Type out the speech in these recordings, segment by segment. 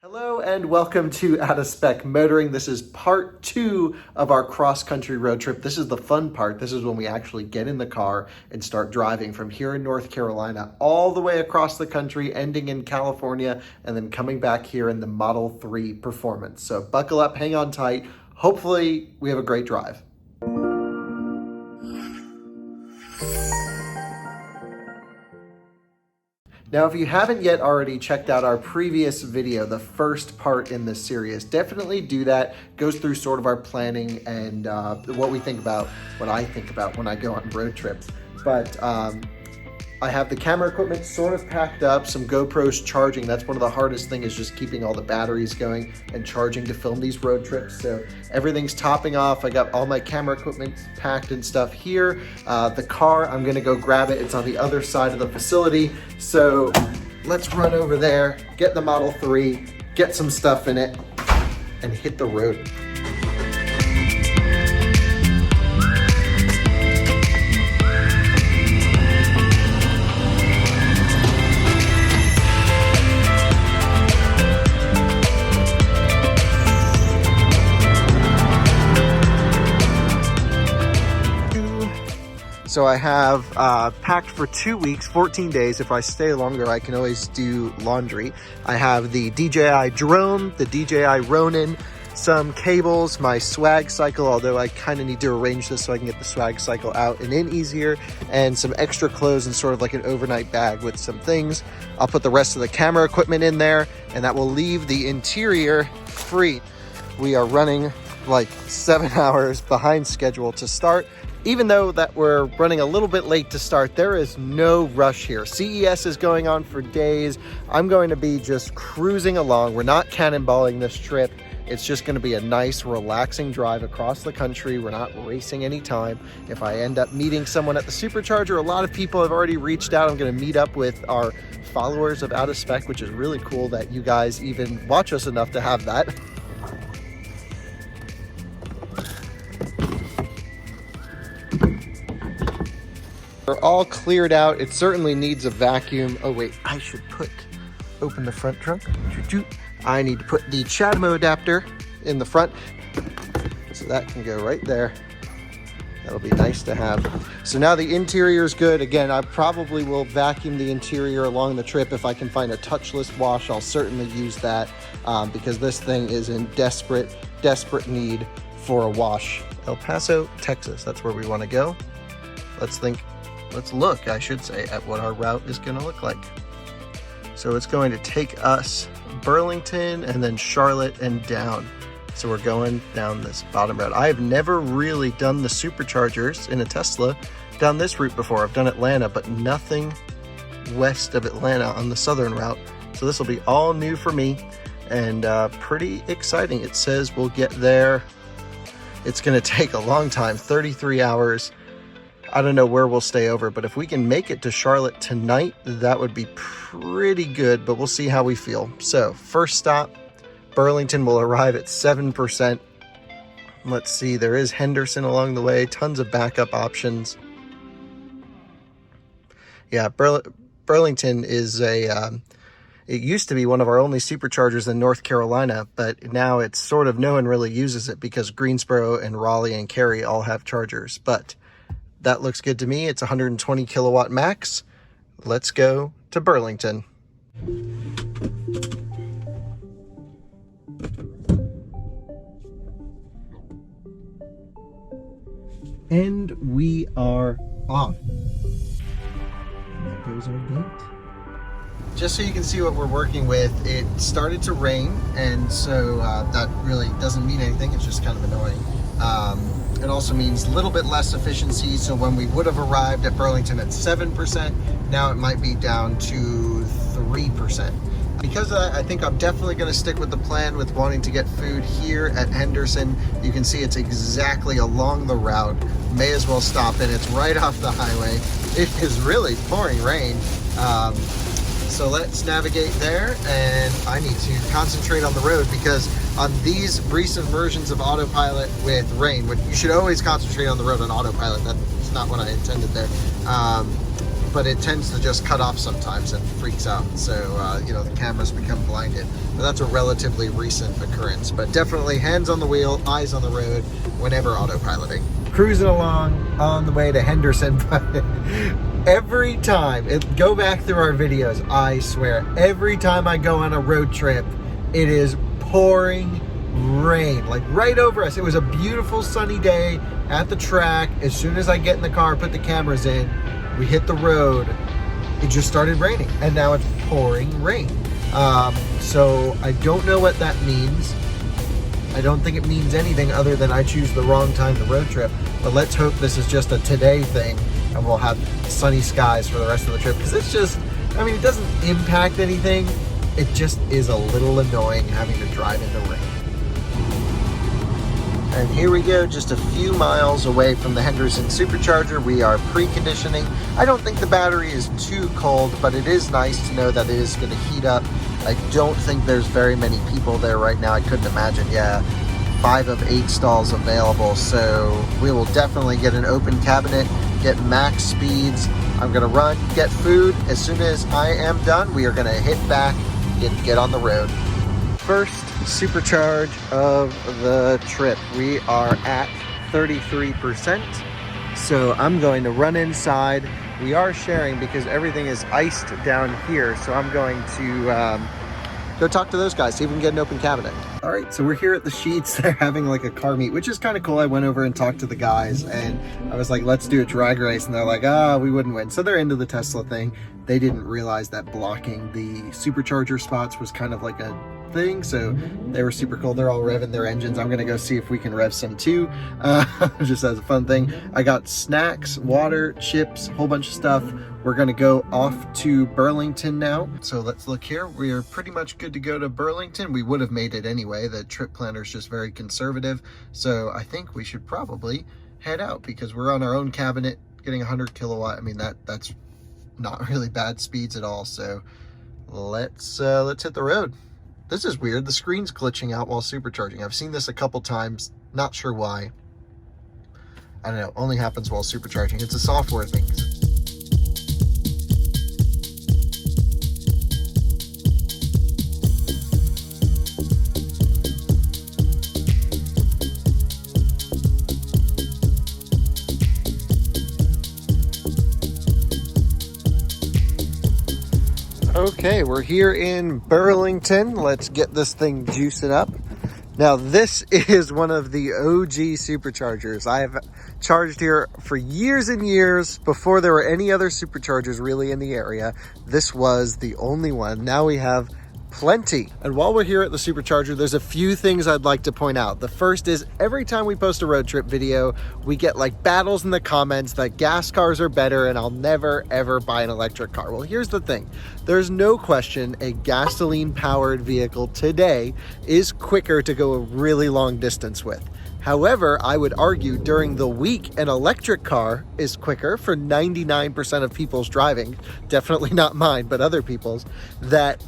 Hello and welcome to Out of Spec Motoring. This is part 2 of our cross-country road trip. This is the fun part. This is when we actually get in the car and start driving from here in North Carolina all the way across the country, ending in California, and then coming back here in the Model 3 Performance. So buckle up, hang on tight. Hopefully we have a great drive. Now, if you haven't yet already checked out our previous video, the first part in this series, definitely do that. Goes through sort of our planning and what I think about when I go on road trips. But I have the camera equipment sort of packed up, some GoPros charging. That's one of the hardest things, is just keeping all the batteries going and charging to film these road trips. So everything's topping off. I got all my camera equipment packed and stuff here. The car, I'm gonna go grab it. It's on the other side of the facility. So let's run over there, get the Model 3, get some stuff in it, and hit the road. So I have packed for 2 weeks, 14 days. If I stay longer, I can always do laundry. I have the DJI drone, the DJI Ronin, some cables, my SwagCycle, although I kind of need to arrange this so I can get the SwagCycle out and in easier, and some extra clothes and sort of like an overnight bag with some things. I'll put the rest of the camera equipment in there, and that will leave the interior free. We are running like 7 hours behind schedule to start. Even though that we're running a little bit late to start, there is no rush here. CES is going on for days. I'm going to be just cruising along. We're not cannonballing this trip. It's just going to be a nice, relaxing drive across the country. We're not racing any time. If I end up meeting someone at the Supercharger, a lot of people have already reached out. I'm going to meet up with our followers of Out of Spec, which is really cool that you guys even watch us enough to have that. We're all cleared out. It certainly needs a vacuum. Oh wait, I should open the front trunk. I need to put the CHAdeMO adapter in the front, so that can go right there. That'll be nice to have. So now the interior is good. Again, I probably will vacuum the interior along the trip. If I can find a touchless wash, I'll certainly use that, because this thing is in desperate need for a wash. El Paso, Texas, that's where we want to go. Let's look, I should say, at what our route is going to look like. So it's going to take us Burlington and then Charlotte and down. So we're going down this bottom route. I've never really done the Superchargers in a Tesla down this route before. I've done Atlanta, but nothing west of Atlanta on the southern route. So this will be all new for me and pretty exciting. It says we'll get there. It's going to take a long time, 33 hours. I don't know where we'll stay over, but if we can make it to Charlotte tonight, that would be pretty good, but we'll see how we feel. So first stop, Burlington, will arrive at 7%. Let's see, there is Henderson along the way, tons of backup options. Yeah, Burlington is it used to be one of our only Superchargers in North Carolina, but now it's sort of, no one really uses it because Greensboro and Raleigh and Cary all have chargers, but that looks good to me. It's 120 kilowatt max. Let's go to Burlington. And we are off. And there goes our gate. Just so you can see what we're working with, it started to rain, and so that really doesn't mean anything. It's just kind of annoying. It also means a little bit less efficiency, so when we would have arrived at Burlington at 7%, now it might be down to 3%. Because of that, I think I'm definitely going to stick with the plan with wanting to get food here at Henderson. You can see it's exactly along the route. May as well stop in. It's right off the highway. It is really pouring rain. So let's navigate there, and I need to concentrate on the road because on these recent versions of autopilot with rain, you should always concentrate on the road on autopilot. That's not what I intended there. but it tends to just cut off sometimes and freaks out. So, you know, the cameras become blinded. But that's a relatively recent occurrence. But definitely hands on the wheel, eyes on the road whenever autopiloting. Cruising along on the way to Henderson, but every time, go back through our videos, I swear, every time I go on a road trip, it is pouring rain, like right over us. It was a beautiful sunny day at the track. As soon as I get in the car, put the cameras in, we hit the road, it just started raining, and now it's pouring rain. So I don't know what that means. I don't think it means anything other than I choose the wrong time to road trip, but let's hope this is just a today thing and we'll have sunny skies for the rest of the trip, because it's just, I mean, it doesn't impact anything. It just is a little annoying having to drive in the rain. And here we go, just a few miles away from the Henderson Supercharger. We are preconditioning. I don't think the battery is too cold, but it is nice to know that it is going to heat up. I don't think there's very many people there right now. I couldn't imagine, 5 of 8 stalls available. So we will definitely get an open cabinet, get max speeds. I'm going to run, get food. As soon as I am done, we are going to hit back and get on the road. First supercharge of the trip. We are at 33%. So I'm going to run inside. We are sharing because everything is iced down here. So I'm going to go talk to those guys, see if we can get an open cabinet. All right, so we're here at the Sheets. They're having like a car meet, which is kind of cool. I went over and talked to the guys and I was like, let's do a drag race. And they're like, we wouldn't win. So they're into the Tesla thing. They didn't realize that blocking the supercharger spots was kind of like a thing, so they were super cool. They're all revving their engines. I'm gonna go see if we can rev some too, just as a fun thing. I got snacks, water, chips, a whole bunch of stuff. We're gonna go off to Burlington now. So let's look here. We are pretty much good to go to Burlington. We would have made it anyway. The trip planner is just very conservative, so I think we should probably head out because we're on our own cabinet getting 100 kilowatt. I mean, that's not really bad speeds at all. So let's hit the road. This is weird. The screen's glitching out while supercharging. I've seen this a couple times. Not sure why. I don't know. Only happens while supercharging. It's a software thing. Okay, we're here in Burlington. Let's get this thing juicing up. Now, this is one of the OG superchargers. I have charged here for years and years before there were any other superchargers really in the area. This was the only one. Now we have plenty. And while we're here at the supercharger, there's a few things I'd like to point out. The first is every time we post a road trip video, we get like battles in the comments that gas cars are better and I'll never ever buy an electric car. Well, here's the thing. There's no question a gasoline powered vehicle today is quicker to go a really long distance with. However, I would argue during the week, an electric car is quicker for 99% of people's driving, definitely not mine, but other people's, that,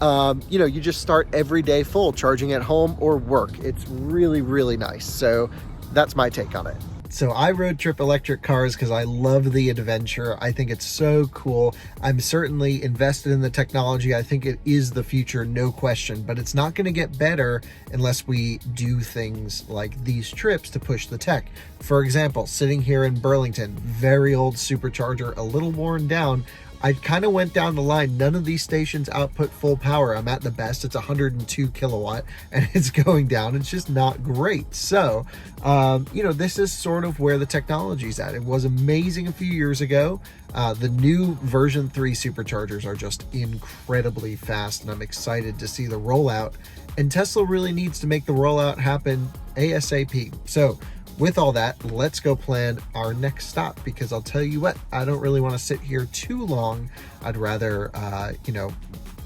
you just start every day full, charging at home or work. It's really, really nice. So that's my take on it. So I road trip electric cars because I love the adventure. I think it's so cool. I'm certainly invested in the technology. I think it is the future, no question, but it's not going to get better unless we do things like these trips to push the tech. For example, sitting here in Burlington, very old supercharger, a little worn down. I kind of went down the line. None of these stations output full power. I'm at the best. It's 102 kilowatt and it's going down. It's just not great. So, this is sort of where the technology's at. It was amazing a few years ago. The new version 3 superchargers are just incredibly fast and I'm excited to see the rollout. And Tesla really needs to make the rollout happen ASAP. So, with all that, let's go plan our next stop because I'll tell you what, I don't really want to sit here too long. I'd rather,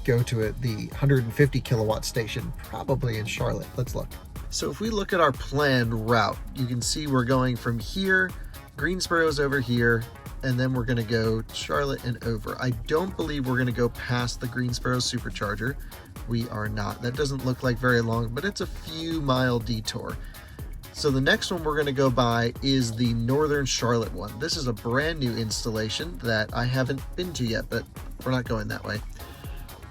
go to the 150 kilowatt station, probably in Charlotte. Let's look. So if we look at our planned route, you can see we're going from here, Greensboro's over here, and then we're going to go Charlotte and over. I don't believe we're going to go past the Greensboro supercharger. We are not. That doesn't look like very long, but it's a few mile detour. So the next one we're going to go by is the Northern Charlotte one. This is a brand new installation that I haven't been to yet, but we're not going that way.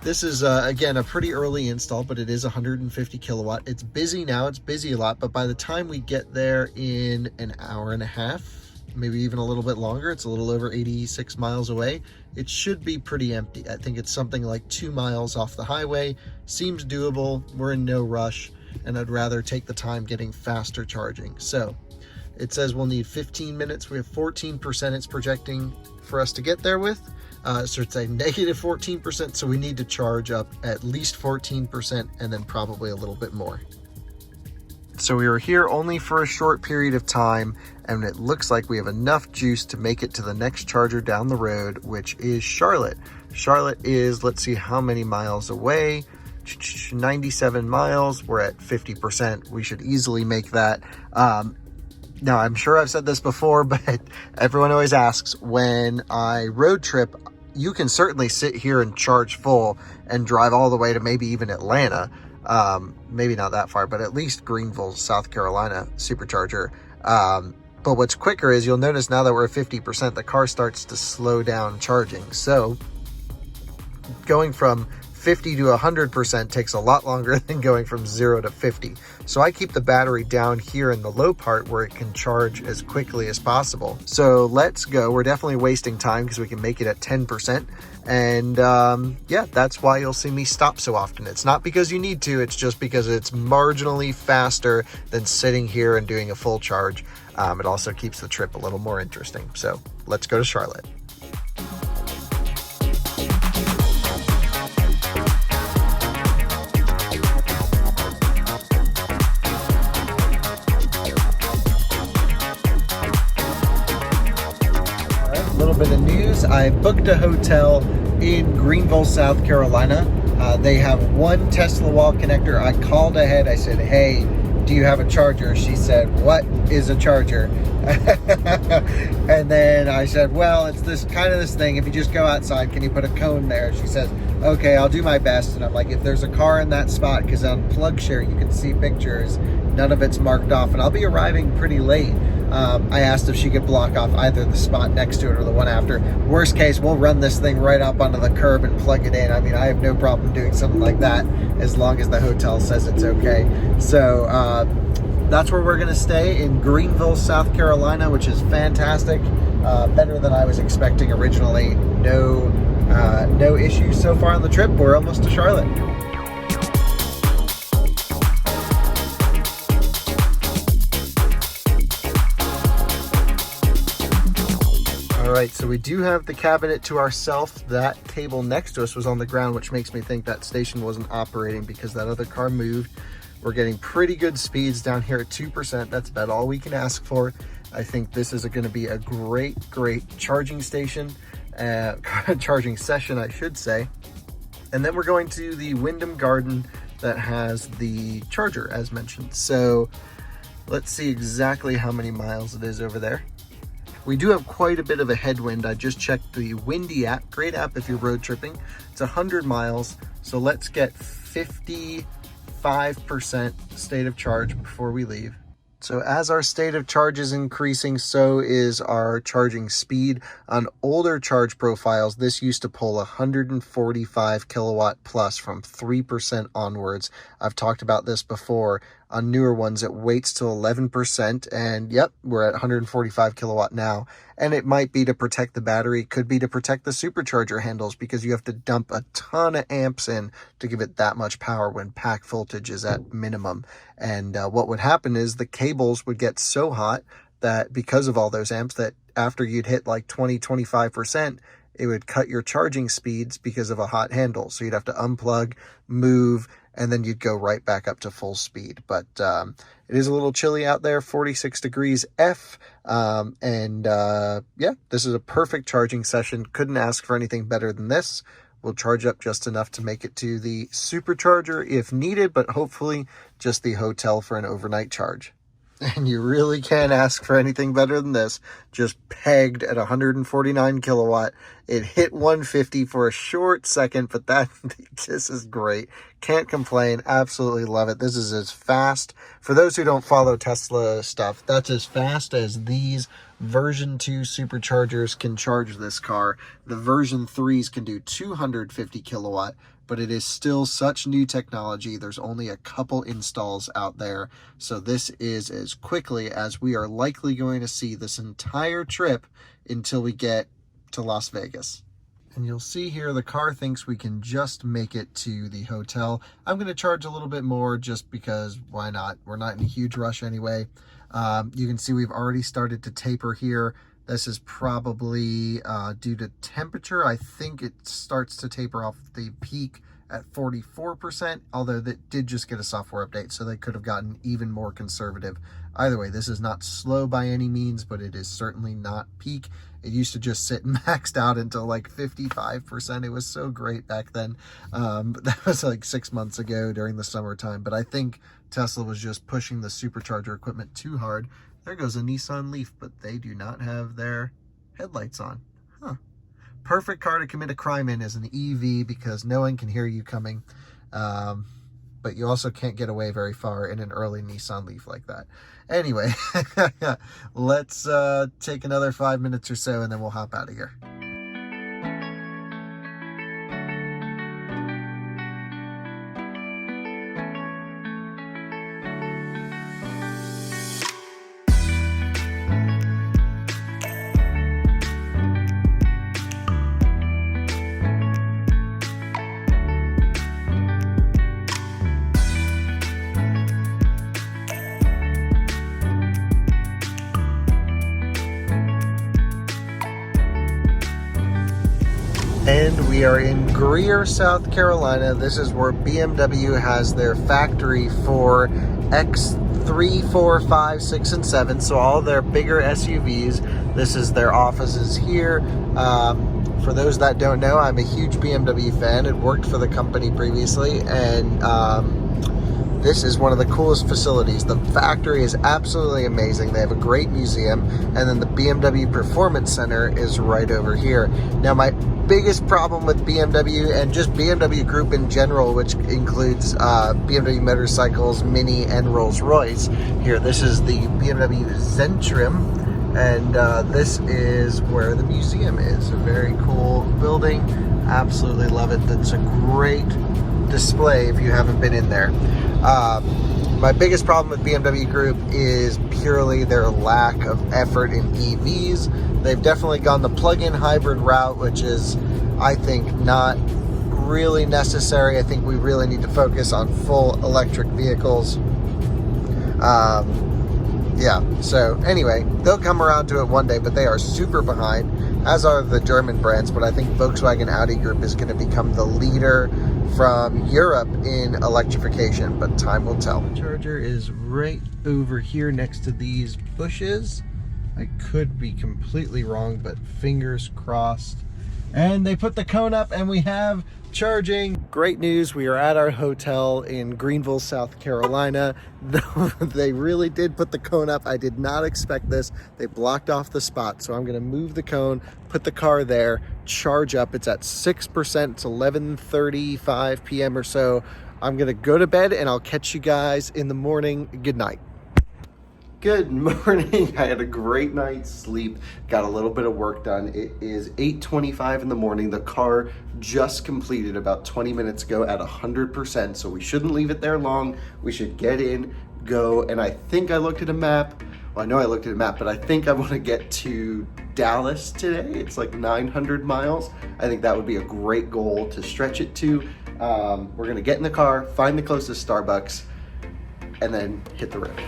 This is, again, a pretty early install, but it is 150 kilowatt. It's busy now, it's busy a lot, but by the time we get there in an hour and a half, maybe even a little bit longer, it's a little over 86 miles away, it should be pretty empty. I think it's something like 2 miles off the highway. Seems doable, we're in no rush, and I'd rather take the time getting faster charging. So it says we'll need 15 minutes. We have 14% it's projecting for us to get there with. So it's a negative 14%, so we need to charge up at least 14% and then probably a little bit more. So we were here only for a short period of time, and it looks like we have enough juice to make it to the next charger down the road, which is Charlotte. Charlotte is, let's see how many miles away, 97 miles. We're at 50%. We should easily make that. Now, I'm sure I've said this before, but everyone always asks, when I road trip, you can certainly sit here and charge full and drive all the way to maybe even Atlanta. Maybe not that far, but at least Greenville, South Carolina Supercharger. But what's quicker is you'll notice now that we're at 50%, the car starts to slow down charging. So going from 50 to 100% takes a lot longer than going from 0 to 50. So I keep the battery down here in the low part where it can charge as quickly as possible. So let's go. We're definitely wasting time because we can make it at 10%. And yeah, that's why you'll see me stop so often. It's not because you need to, it's just because it's marginally faster than sitting here and doing a full charge. It also keeps the trip a little more interesting. So let's go to Charlotte. Bit of news. I booked a hotel in Greenville, South Carolina. They have one Tesla wall connector. I called ahead. I said, hey, do you have a charger? She said, what is a charger? And then I said, well, it's this thing. If you just go outside, can you put a cone there? She says, okay, I'll do my best. And I'm like, if there's a car in that spot, because on PlugShare you can see pictures, none of it's marked off, and I'll be arriving pretty late. I asked if she could block off either the spot next to it or the one after. Worst case, we'll run this thing right up onto the curb and plug it in. I mean, I have no problem doing something like that as long as the hotel says it's okay. So that's where we're going to stay, in Greenville, South Carolina, which is fantastic. Better than I was expecting originally. No issues so far on the trip. We're almost to Charlotte. All right, so we do have the cabinet to ourselves. That table next to us was on the ground, which makes me think that station wasn't operating because that other car moved. We're getting pretty good speeds down here at 2%. That's about all we can ask for. I think this is going to be a great charging station, charging session, I should say. And then we're going to the Wyndham Garden that has the charger, as mentioned. So let's see exactly how many miles it is over there. We do have quite a bit of a headwind. I just checked the Windy app. Great app if you're road tripping. It's 100 miles. So let's get 55% state of charge before we leave. So as our state of charge is increasing, so is our charging speed. On older charge profiles, this used to pull 145 kilowatt plus from 3% onwards. I've talked about this before. On newer ones, it waits till 11%, and yep, we're at 145 kilowatt now. And it might be to protect the battery, could be to protect the supercharger handles, because you have to dump a ton of amps in to give it that much power when pack voltage is at minimum. And what would happen is the cables would get so hot that because of all those amps, that after you'd hit like 20-25%, it would cut your charging speeds because of a hot handle. So you'd have to unplug, move, and then you'd go right back up to full speed. But it is a little chilly out there, 46 degrees F. Yeah, this is a perfect charging session. Couldn't ask for anything better than this. We'll charge up just enough to make it to the supercharger if needed, but hopefully just the hotel for an overnight charge. And you really can't ask for anything better than this. Just pegged at 149 kilowatt. It hit 150 for a short second, but this is great. Can't complain. Absolutely love it. This is as fast. For those who don't follow Tesla stuff, that's as fast as these version 2 superchargers can charge this car. The version 3s can do 250 kilowatt. But it is still such new technology. There's only a couple installs out there. So this is as quickly as we are likely going to see this entire trip until we get to Las Vegas. And you'll see here the car thinks we can just make it to the hotel. I'm going to charge a little bit more just because why not? We're not in a huge rush anyway. You can see we've already started to taper here. This is probably due to temperature. I think it starts to taper off the peak at 44%, although that did just get a software update, so they could have gotten even more conservative. Either way, this is not slow by any means, but it is certainly not peak. It used to just sit maxed out until like 55%. It was so great back then. But that was like 6 months ago during the summertime. But I think Tesla was just pushing the supercharger equipment too hard. There goes a Nissan Leaf, but they do not have their headlights on. Huh. Perfect car to commit a crime in as an EV because no one can hear you coming. But you also can't get away very far in an early Nissan Leaf like that. Anyway, let's take another 5 minutes or so and then we'll hop out of here. And we are in Greer, South Carolina. This is where BMW has their factory for X3, 4, 5, 6, and 7. So all their bigger SUVs. This is their offices here. For those that don't know, I'm a huge BMW fan. It worked for the company previously, and this is one of the coolest facilities. The factory is absolutely amazing. They have a great museum, and then the BMW Performance Center is right over here. Now, my biggest problem with BMW and just BMW Group in general, which includes BMW Motorcycles, Mini, and Rolls-Royce. Here, this is the BMW Zentrum, and this is where the museum is. A very cool building. Absolutely love it. That's a great display if you haven't been in there. My biggest problem with BMW Group is purely their lack of effort in EVs. They've definitely gone the plug-in hybrid route, which is, I think, not really necessary. I think we really need to focus on full electric vehicles. Yeah, so anyway, they'll come around to it one day, but they are super behind, as are the German brands. But I think Volkswagen Audi Group is going to become the leader from Europe in electrification, but time will tell. The charger is right over here next to these bushes. I could be completely wrong, but fingers crossed. And they put the cone up and we have charging. Great news, we are at our hotel in Greenville, South Carolina. They really did put the cone up. I did not expect this. They blocked off the spot, so I'm gonna move the cone, put the car there, charge up. It's at 6%, it's 11:35 p.m. or so. I'm gonna go to bed and I'll catch you guys in the morning. Good night. Good morning. I had a great night's sleep, got a little bit of work done. It is 8:25 in the morning. The car just completed about 20 minutes ago at 100%, so we shouldn't leave it there long. We should get in, go, and I think I looked at a map. Well, I know I looked at a map, but I think I want to get to Dallas today. It's like 900 miles. I think that would be a great goal to stretch it to. We're gonna get in the car, find the closest Starbucks, and then hit the road.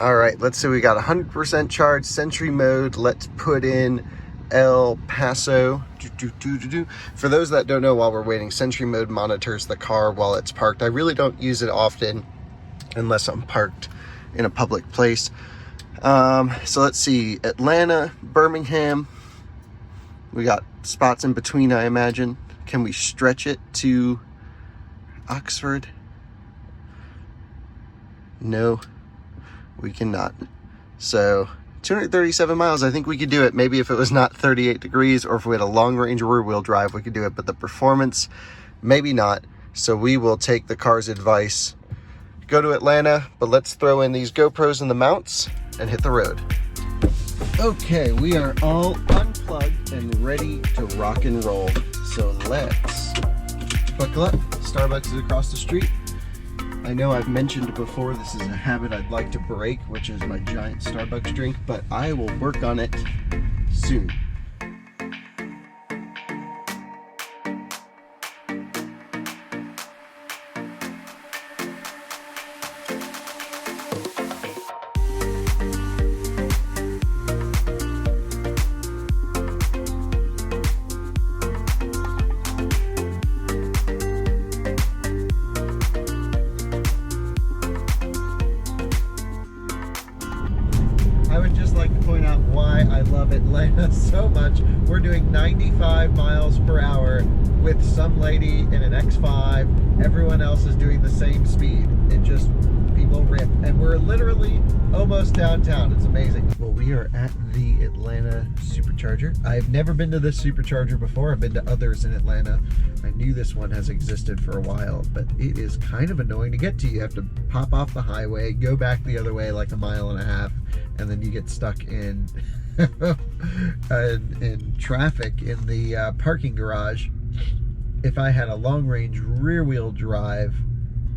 All right, let's see, we got 100% charge, Sentry mode. Let's put in El Paso. For those that don't know, while we're waiting, Sentry Mode monitors the car while it's parked. I really don't use it often unless I'm parked in a public place. So let's see, Atlanta, Birmingham. We got spots in between, I imagine. Can we stretch it to Oxford? No, we cannot. So 237 miles, I think we could do it. Maybe if it was not 38 degrees or if we had a long range rear wheel drive, we could do it. But the performance, maybe not. So we will take the car's advice, go to Atlanta, but let's throw in these GoPros and the mounts and hit the road. Okay, we are all unplugged and ready to rock and roll. So let's buckle up. Starbucks is across the street. I know I've mentioned before, this is a habit I'd like to break, which is my giant Starbucks drink, but I will work on it soon. I would just like to point out why I love Atlanta so much. We're doing 95 miles per hour with some lady in an X5. Everyone else is doing the same speed. It just, people rip. And we're literally almost downtown. It's amazing. Well, we are at the Atlanta Supercharger. I've never been to this Supercharger before. I've been to others in Atlanta. I knew this one has existed for a while, but it is kind of annoying to get to. You have to pop off the highway, go back the other way like a mile and a half, and then you get stuck in in traffic in the parking garage. If I had a long-range rear-wheel drive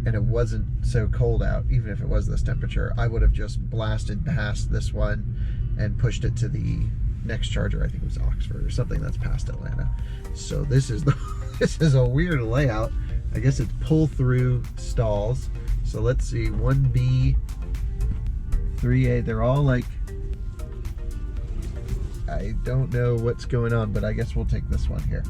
and it wasn't so cold out, even if it was this temperature, I would have just blasted past this one and pushed it to the next charger. I think it was Oxford or something that's past Atlanta. So this is this is a weird layout. I guess it's pull-through stalls. So let's see, 1B, 3A, they're all like, I don't know what's going on, but I guess we'll take this one here.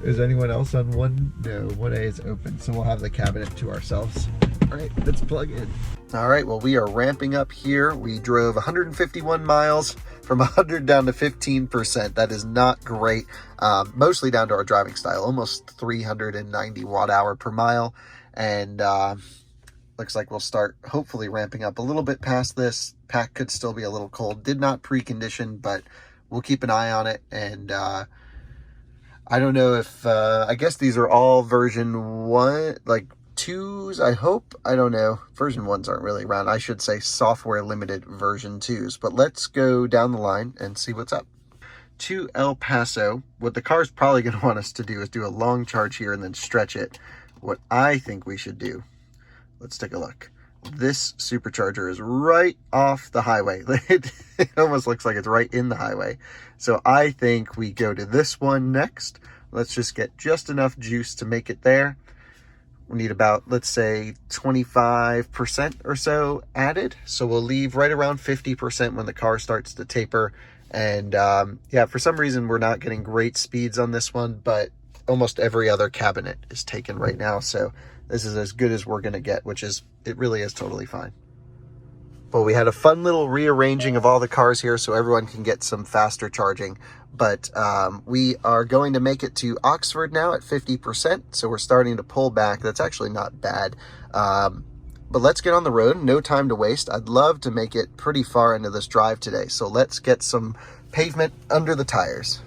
Is anyone else on one? No, 1A is open, so we'll have the cabinet to ourselves. All right, let's plug in. All right, well, we are ramping up here. We drove 151 miles from 100 down to 15%. That is not great, mostly down to our driving style, almost 390 watt hour per mile. And looks like we'll start hopefully ramping up a little bit past this. Pack could still be a little cold. Did not precondition, but we'll keep an eye on it. And I don't know if, I guess these are all version 1, like 2s, I hope. I don't know. Version 1s aren't really around. I should say software limited version 2s. But let's go down the line and see what's up. To El Paso, what the car's probably going to want us to do is do a long charge here and then stretch it. What I think we should do, let's take a look. This Supercharger is right off the highway. It almost looks like it's right in the highway. So I think we go to this one next. Let's just get just enough juice to make it there. We need about, let's say, 25% or so added. So we'll leave right around 50% when the car starts to taper. And yeah, for some reason, we're not getting great speeds on this one, but almost every other cabinet is taken right now. So this is as good as we're going to get, which is, it really is totally fine. Well, we had a fun little rearranging of all the cars here so everyone can get some faster charging. But we are going to make it to Oxford now at 50%. So we're starting to pull back. That's actually not bad. But let's get on the road. No time to waste. I'd love to make it pretty far into this drive today. So let's get some pavement under the tires.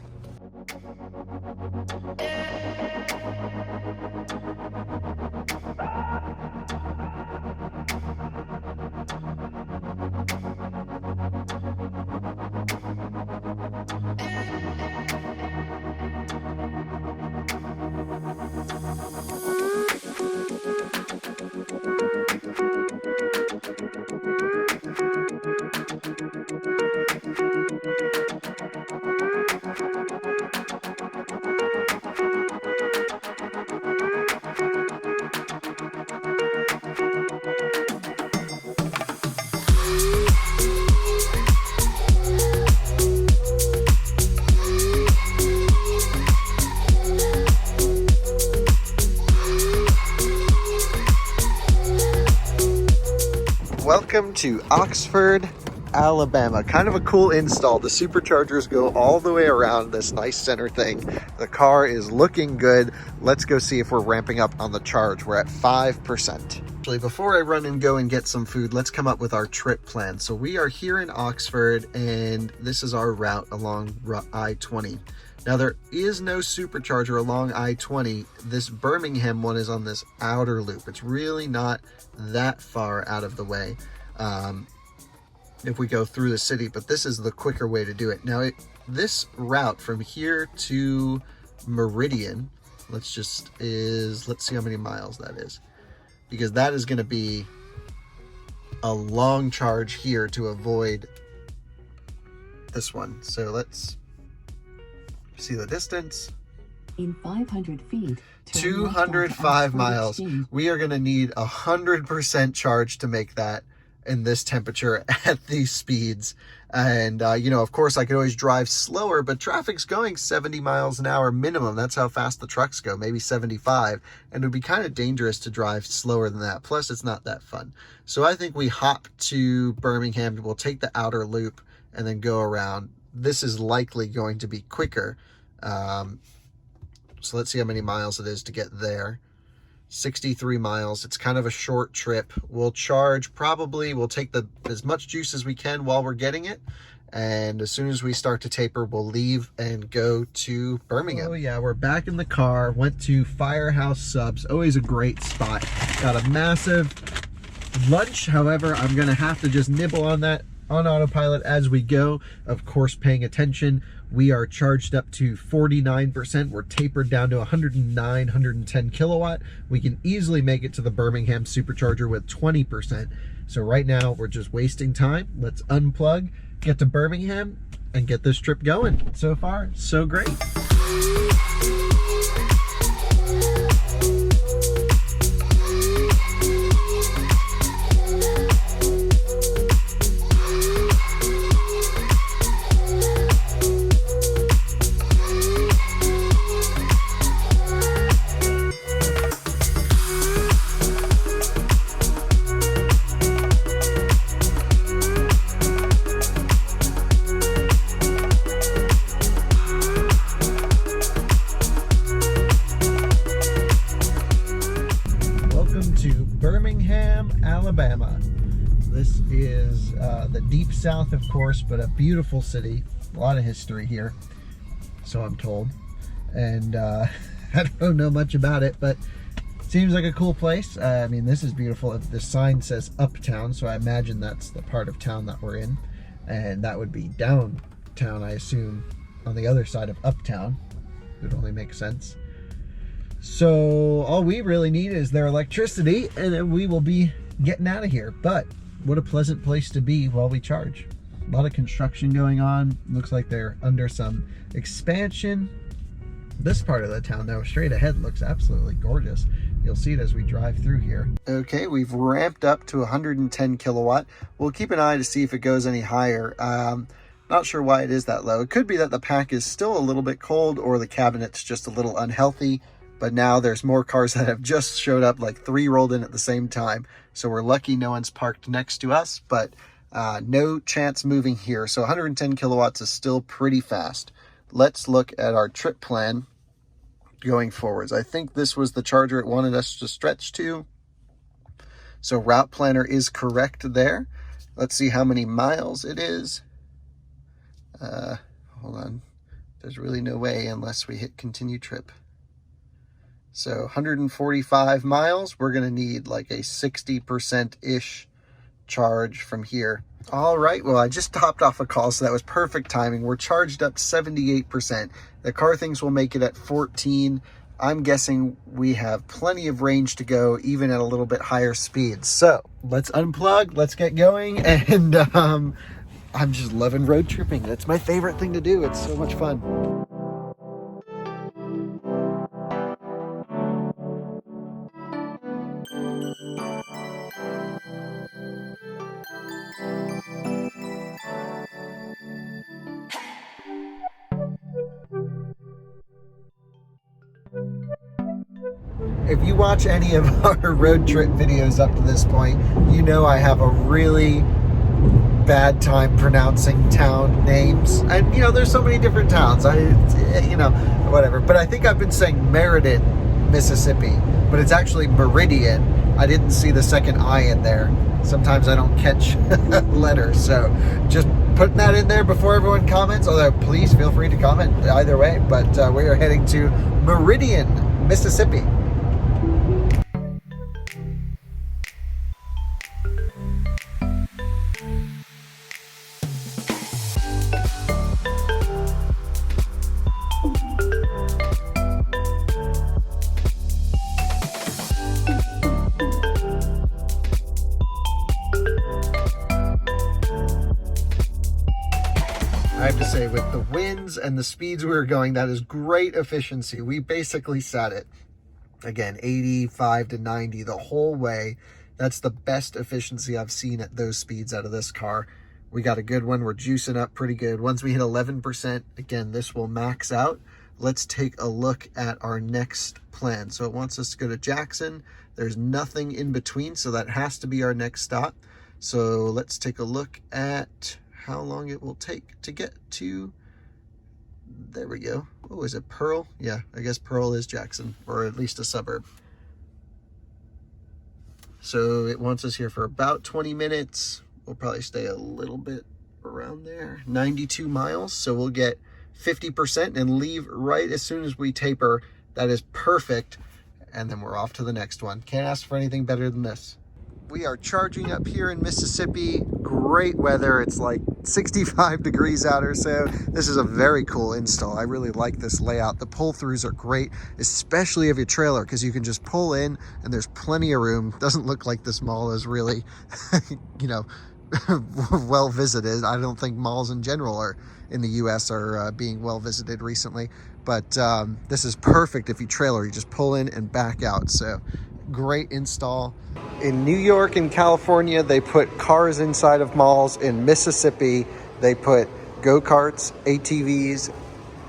Welcome to Oxford, Alabama. Kind of a cool install. The superchargers go all the way around this nice center thing. The car is looking good. Let's go see if we're ramping up on the charge. We're at 5%. Actually, before I run and go and get some food, let's come up with our trip plan. So we are here in Oxford, and this is our route along I-20. Now, there is no supercharger along I-20. This Birmingham one is on this outer loop. It's really not that far out of the way if we go through the city, but this is the quicker way to do it. Now, this route from here to Meridian, let's see how many miles that is, because that is going to be a long charge here to avoid this one. So let's see the distance. In 500 feet, 205 miles. We are going to need 100% charge to make that in this temperature at these speeds. And, of course, I could always drive slower, but traffic's going 70 miles an hour minimum. That's how fast the trucks go, maybe 75. And it would be kind of dangerous to drive slower than that. Plus, it's not that fun. So I think we hop to Birmingham. We'll take the outer loop and then go around. This is likely going to be quicker. So let's see how many miles it is to get there. 63 miles. It's kind of a short trip. We'll charge we'll take as much juice as we can while we're getting it. And as soon as we start to taper, we'll leave and go to Birmingham. Oh yeah, we're back in the car. Went to Firehouse Subs. Always a great spot. Got a massive lunch. However, I'm going to have to just nibble on that on autopilot as we go. Of course, paying attention. We are charged up to 49%. We're tapered down to 109, 110 kilowatt. We can easily make it to the Birmingham supercharger with 20%. So right now we're just wasting time. Let's unplug, get to Birmingham, and get this trip going. So far, so great. Birmingham, Alabama. This is the deep south, of course, but a beautiful city. A lot of history here, so I'm told. And I don't know much about it, but it seems like a cool place. I mean, this is beautiful. The sign says Uptown, so I imagine that's the part of town that we're in. And that would be downtown, I assume, on the other side of Uptown. It would only make sense. So all we really need is their electricity, and then we will be getting out of here. But what a pleasant place to be while we charge. A lot of construction going on. Looks like they're under some expansion. This part of the town, though, straight ahead, looks absolutely gorgeous. You'll see it as we drive through here. Okay, we've ramped up to 110 kilowatt. We'll keep an eye to see if it goes any higher. Not sure why it is that low. It could be that the pack is still a little bit cold, or the cabinet's just a little unhealthy. But now there's more cars that have just showed up, like 3 rolled in at the same time. So we're lucky no one's parked next to us, but no chance moving here. So 110 kilowatts is still pretty fast. Let's look at our trip plan going forwards. I think this was the charger it wanted us to stretch to. So route planner is correct there. Let's see how many miles it is. Hold on. There's really no way unless we hit continue trip. So 145 miles, we're going to need like a 60%-ish charge from here. All right, well, I just hopped off a call, so that was perfect timing. We're charged up 78%. The car thinks we'll make it at 14. I'm guessing we have plenty of range to go, even at a little bit higher speed. So let's unplug, let's get going, and I'm just loving road tripping. That's my favorite thing to do. It's so much fun. if you watch any of our road trip videos up to this point, you know I have a really bad time pronouncing town names. And, you know, there's so many different towns. You know, whatever. But I think I've been saying Meridian, Mississippi, but it's actually Meridian. I didn't see the second I in there. Sometimes I don't catch letters. So just putting that in there before everyone comments. Although, please feel free to comment either way. But we are heading to Meridian, Mississippi. I have to say, with the winds and the speeds we were going, that is great efficiency. We basically set it, again, 85 to 90 the whole way. That's the best efficiency I've seen at those speeds out of this car. We got a good one. We're juicing up pretty good. Once we hit 11%, again, this will max out. Let's take a look at our next plan. So it wants us to go to Jackson. There's nothing in between, so that has to be our next stop. So let's take a look at how long it will take to get to, there we go. Oh, is it Pearl? Yeah, I guess Pearl is Jackson, or at least a suburb. So it wants us here for about 20 minutes. We'll probably stay a little bit around there. 92 miles, so we'll get 50% and leave right as soon as we taper. That is perfect. And then we're off to the next one. Can't ask for anything better than this. We are charging up here in Mississippi. Great weather. It's like 65 degrees out or so. This is a very cool install. I really like this layout. The pull-throughs are great, especially of your trailer, because you can just pull in and there's plenty of room. Doesn't look like this mall is really, you know, well visited. I don't think malls in general are in the US are being well visited recently, but this is perfect if you trailer. You just pull in and back out. So great install. In New York and California, they put cars inside of malls. In Mississippi, they put go-karts, ATVs,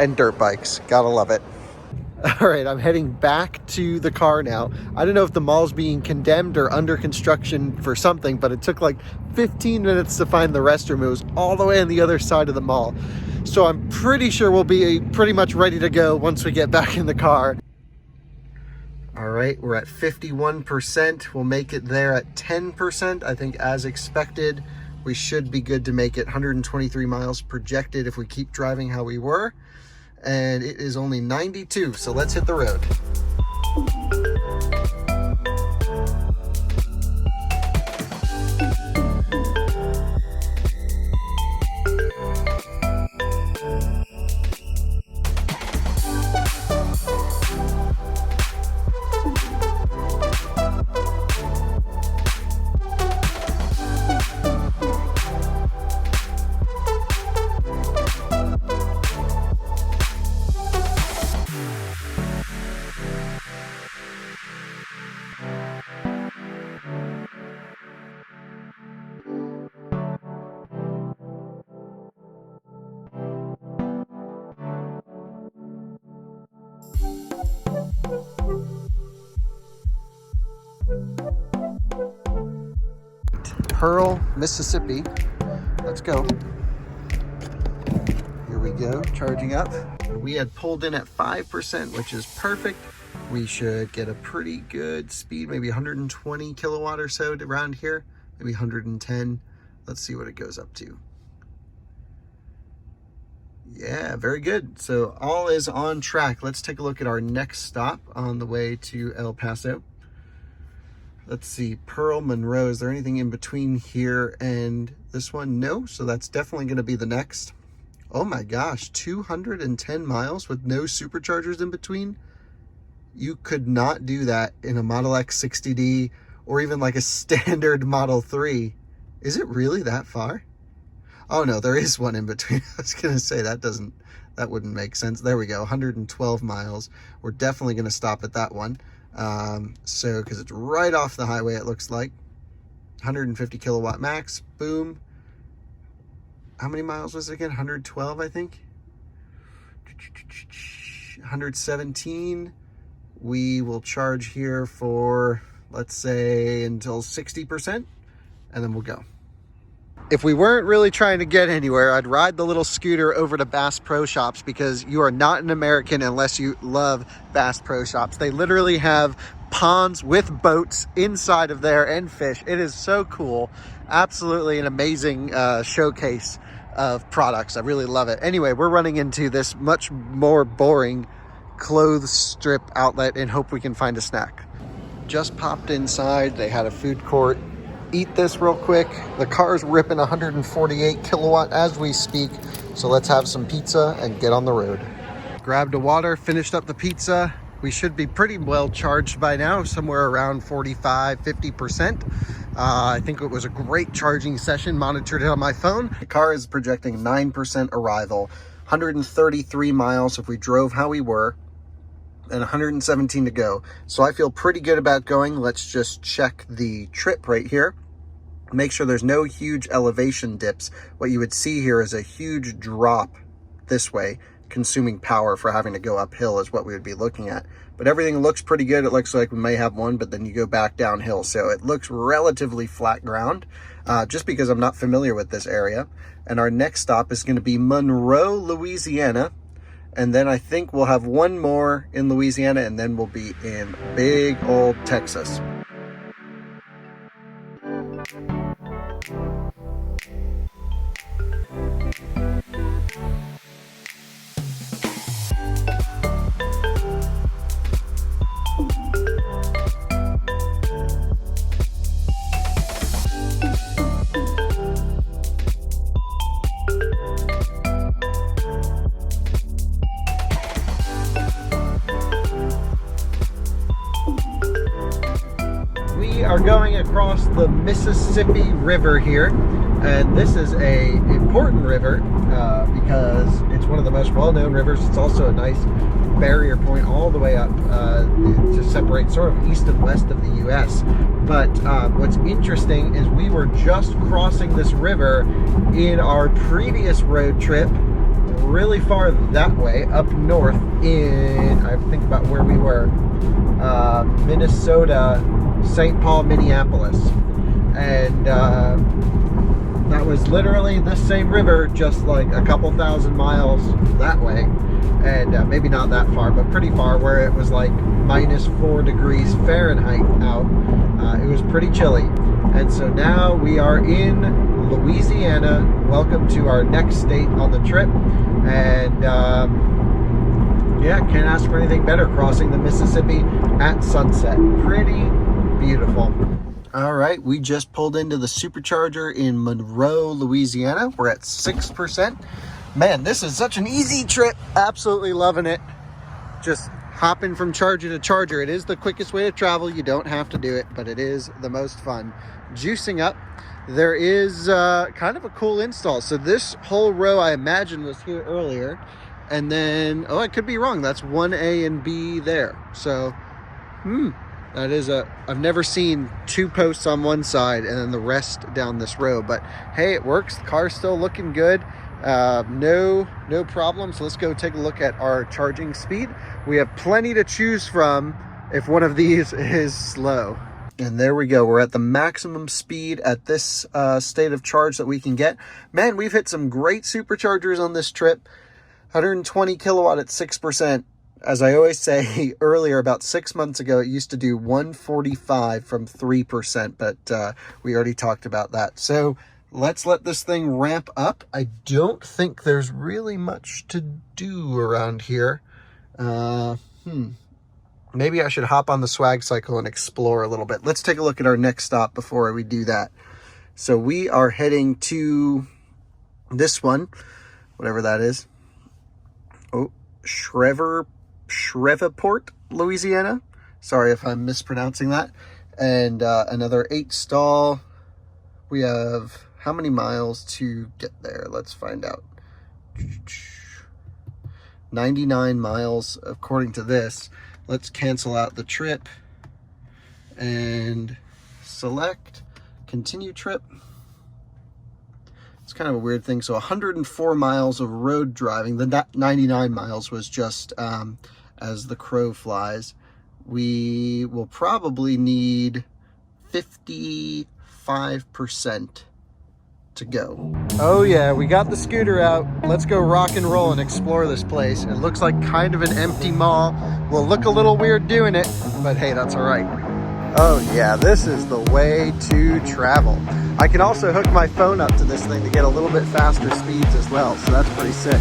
and dirt bikes. Gotta love it. All right, I'm heading back to the car now. I don't know if the mall's being condemned or under construction for something, but it took like 15 minutes to find the restroom. It was all the way on the other side of the mall. So I'm pretty sure we'll be pretty much ready to go once we get back in the car. All right, we're at 51%. We'll make it there at 10%. I think as expected, we should be good to make it. 123 miles projected if we keep driving how we were. And it is only 92, so let's hit the road. Pearl, Mississippi. Let's go. Here we go, charging up. We had pulled in at 5%, which is perfect. We should get a pretty good speed, maybe 120 kilowatt or so around here, maybe 110. Let's see what it goes up to. Yeah, very good. So all is on track. Let's take a look at our next stop on the way to El Paso. Let's see, Pearl, Monroe. Is there anything in between here and this one? No, so that's definitely going to be the next. Oh my gosh, 210 miles with no superchargers in between. You could not do that in a Model X 60D or even like a standard Model 3. Is it really that far? Oh no, there is one in between. I was going to say that wouldn't make sense. There we go, 112 miles. We're definitely going to stop at that one. So, because it's right off the highway, it looks like. 150 kilowatt max, boom. How many miles was it again? 112, I think. 117. we will charge here for, let's say, until 60%, and then we'll go. If we weren't really trying to get anywhere, I'd ride the little scooter over to Bass Pro Shops, because you are not an American unless you love Bass Pro Shops. They literally have ponds with boats inside of there and fish. It is so cool. Absolutely an amazing showcase of products. I really love it. Anyway, we're running into this much more boring clothes strip outlet and hope we can find a snack. Just popped inside. They had a food court. Eat this real quick. The car's ripping 148 kilowatt as we speak, so let's have some pizza and get on the road. Grabbed a water, finished up the pizza. We should be pretty well charged by now, somewhere around 45-50%. I think it was a great charging session. Monitored it on my phone. The car is projecting 9% arrival, 133 miles if we drove how we were, and 117 to go. So I feel pretty good about going. Let's just check the trip right here. Make sure there's no huge elevation dips. What you would see here is a huge drop this way, consuming power for having to go uphill is what we would be looking at. But everything looks pretty good. It looks like we may have one, but then you go back downhill. So it looks relatively flat ground, just because I'm not familiar with this area. And our next stop is going to be Monroe, Louisiana. And then I think we'll have one more in Louisiana, and then we'll be in big old Texas. Are going across the Mississippi River here, and this is a important river because it's one of the most well-known rivers. It's also a nice barrier point all the way up to separate sort of east and west of the US. But what's interesting is we were just crossing this river in our previous road trip really far that way up north in, I think about where we were, Minnesota, St. Paul, Minneapolis, and that was literally the same river, just like a couple thousand miles that way, and maybe not that far, but pretty far, where it was like -4 degrees Fahrenheit out. It was pretty chilly, and so now we are in Louisiana. Welcome to our next state on the trip, and yeah, can't ask for anything better, crossing the Mississippi at sunset. Pretty beautiful. All right, we just pulled into the Supercharger in Monroe, Louisiana. We're at 6%. Man, this is such an easy trip. Absolutely loving it. Just hopping from charger to charger. It is the quickest way to travel. You don't have to do it, but it is the most fun. Juicing up. There is kind of a cool install. So this whole row, I imagine, was here earlier. And then, oh, I could be wrong. That's 1A and B there. So, that is I've never seen 2 posts on one side and then the rest down this row. But hey, it works. The car's still looking good. No problem. So let's go take a look at our charging speed. We have plenty to choose from if one of these is slow. And there we go. We're at the maximum speed at this state of charge that we can get. Man, we've hit some great superchargers on this trip. 120 kilowatt at 6%. As I always say earlier, about 6 months ago, it used to do 145 from 3%, but we already talked about that. So let's let this thing ramp up. I don't think there's really much to do around here. Maybe I should hop on the SwagCycle and explore a little bit. Let's take a look at our next stop before we do that. So we are heading to this one, whatever that is. Oh, Shreveport, Louisiana. Sorry if I'm mispronouncing that. And another 8 stall. We have how many miles to get there? Let's find out. 99 miles according to this. Let's cancel out the trip and select continue trip. It's kind of a weird thing. So 104 miles of road driving. The 99 miles was just as the crow flies. we will probably need 55% to go. Oh yeah, we got the scooter out. Let's go rock and roll and explore this place. It looks like kind of an empty mall. We'll look a little weird doing it, but hey, that's all right. Oh yeah, this is the way to travel. I can also hook my phone up to this thing to get a little bit faster speeds as well, so that's pretty sick.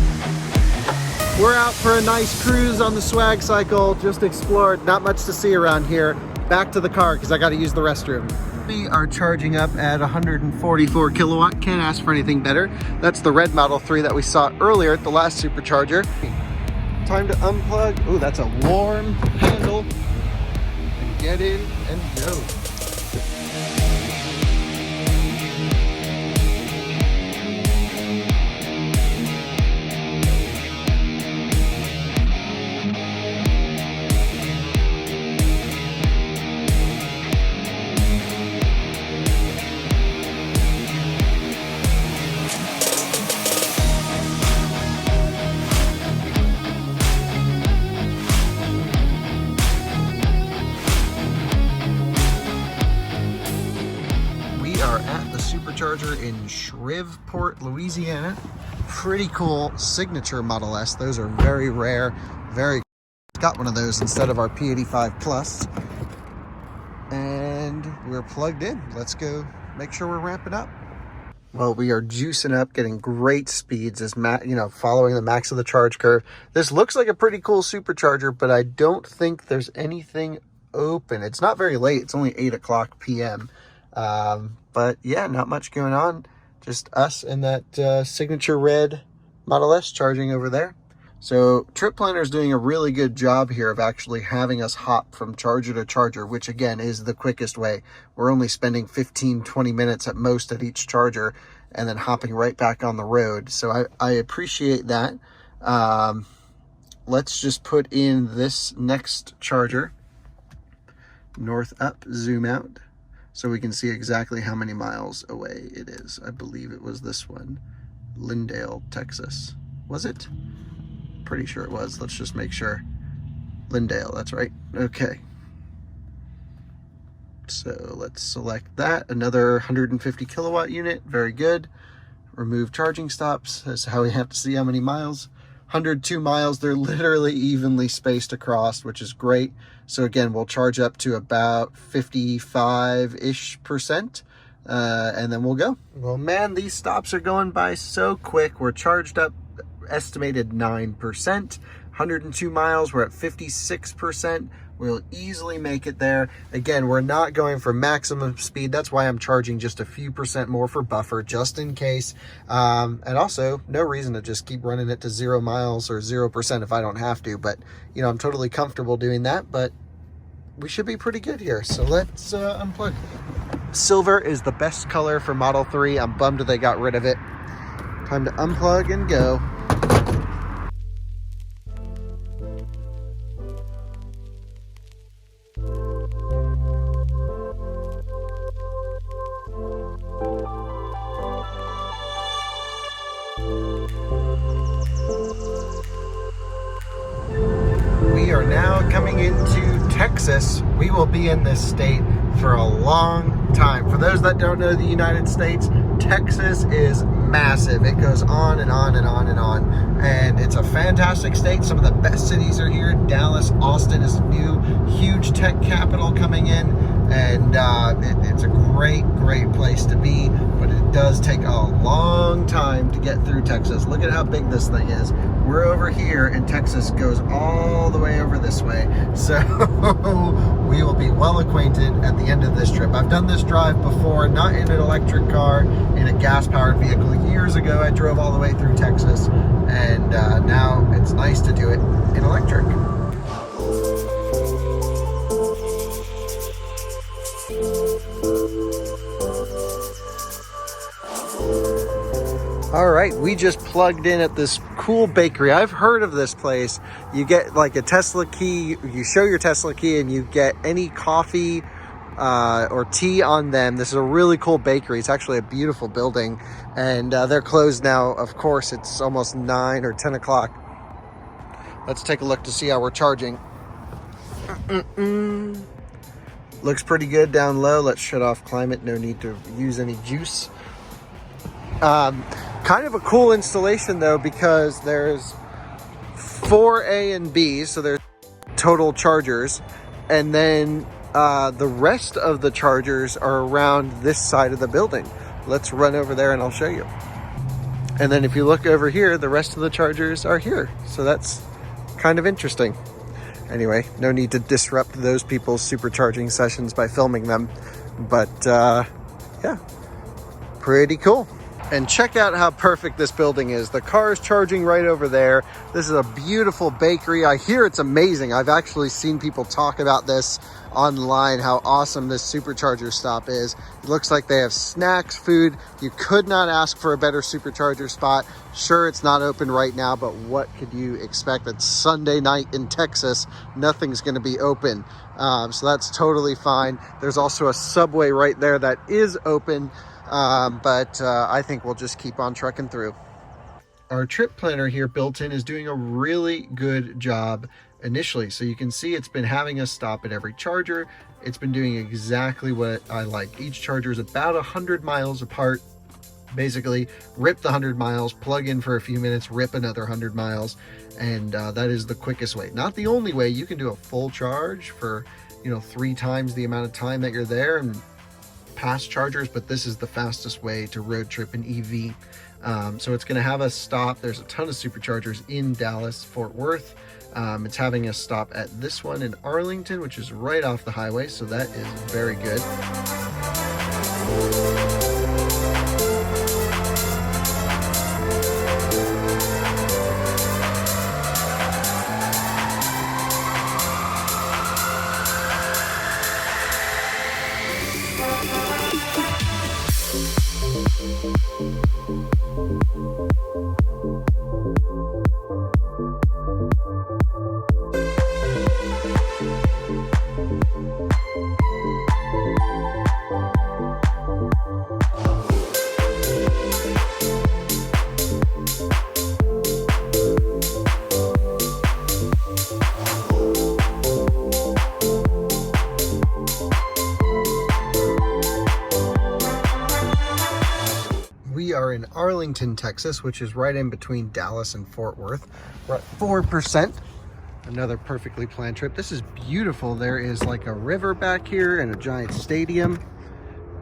We're out for a nice cruise on the SwagCycle, just explored, not much to see around here. Back to the car because I got to use the restroom. We are charging up at 144 kilowatt, can't ask for anything better. That's the red Model 3 that we saw earlier at the last Supercharger. Time to unplug. Ooh, that's a warm handle. And get in and go. Supercharger in Shreveport, Louisiana. Pretty cool signature Model S. Those are very rare. Got one of those instead of our P85 Plus. And we're plugged in. Let's go make sure we're ramping up. Well, we are juicing up, getting great speeds as following the max of the charge curve. This looks like a pretty cool Supercharger, but I don't think there's anything open. It's not very late. It's only 8 o'clock p.m. But yeah, not much going on. Just us and that signature red Model S charging over there. So Trip Planner is doing a really good job here of actually having us hop from charger to charger, which again is the quickest way. We're only spending 15-20 minutes at most at each charger and then hopping right back on the road. So I appreciate that. Let's just put in this next charger. North up, zoom out, so we can see exactly how many miles away it is. I believe it was this one, Lindale, Texas. Was it? Pretty sure it was. Let's just make sure. Lindale, that's right. Okay. So let's select that. Another 150 kilowatt unit. Very good. Remove charging stops. That's how we have to see how many miles. 102 miles. They're literally evenly spaced across, which is great. So again, we'll charge up to about 55-ish%, and then we'll go. Well, man, these stops are going by so quick. We're charged up, estimated 9%. 102 miles, we're at 56%. We'll easily make it there. Again, we're not going for maximum speed. That's why I'm charging just a few percent more for buffer, just in case. And also, no reason to just keep running it to 0 miles or 0% if I don't have to. But, I'm totally comfortable doing that. But we should be pretty good here. So let's unplug. Silver is the best color for Model 3. I'm bummed they got rid of it. Time to unplug and go. We are now coming into Texas. We will be in this state for a long time. For those that don't know the United States, Texas is massive. It goes on and on and on and on. And it's a fantastic state. Some of the best cities are here. Dallas, Austin is new, huge tech capital coming in. And it's a great place to be. But it does take a long time to get through Texas. Look at how big this thing is. We're over here and Texas goes all the way over this way. So we will be well acquainted at the end of this trip. I've done this drive before, not in an electric car, in a gas-powered vehicle. Years ago, I drove all the way through Texas, and now it's nice to do it in electric. All right, we just plugged in at this cool bakery. I've heard of this place. You get like a Tesla key, you show your Tesla key and you get any coffee or tea on them. This is a really cool bakery. It's actually a beautiful building, and they're closed now. Of course, it's almost 9 or 10 o'clock. Let's take a look to see how we're charging. Looks pretty good down low. Let's shut off climate. No need to use any juice. Kind of a cool installation though, because there's 4 A and B, so there's total chargers, and then the rest of the chargers are around this side of the building. Let's run over there and I'll show you. And then if you look over here, the rest of the chargers are here. So that's kind of interesting. Anyway, no need to disrupt those people's supercharging sessions by filming them. But yeah, pretty cool. And check out how perfect this building is. The car is charging right over there. This is a beautiful bakery. I hear it's amazing. I've actually seen people talk about this online, how awesome this supercharger stop is. It looks like they have snacks, food. You could not ask for a better supercharger spot. Sure, it's not open right now, but what could you expect? It's Sunday night in Texas. Nothing's going to be open. So that's totally fine. There's also a Subway right there that is open. But I think we'll just keep on trucking through. Our trip planner here built in is doing a really good job initially. So you can see it's been having us stop at every charger. It's been doing exactly what I like. Each charger is about 100 miles apart. Basically, rip the 100 miles, plug in for a few minutes, rip another 100 miles. And that is the quickest way. Not the only way. You can do a full charge for, 3 times the amount of time that you're there and past chargers, but this is the fastest way to road trip an EV. So it's going to have us stop. There's a ton of superchargers in Dallas, Fort Worth. It's having us stop at this one in Arlington, which is right off the highway. So that is very good. We are in Arlington, Texas, which is right in between Dallas and Fort Worth. We're at 4%. Another perfectly planned trip. This is beautiful. There is like a river back here and a giant stadium.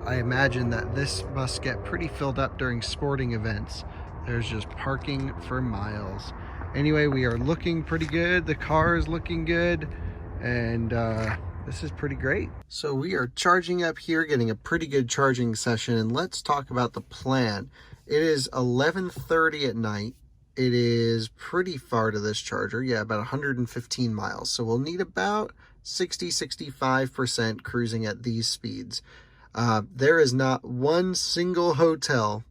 I imagine that this must get pretty filled up during sporting events. There's just parking for miles. Anyway, we are looking pretty good. The car is looking good. And this is pretty great. So we are charging up here, getting a pretty good charging session. And let's talk about the plan. It is 11:30 at night. It is pretty far to this charger. Yeah, about 115 miles. So we'll need about 60-65% cruising at these speeds. There is not one single hotel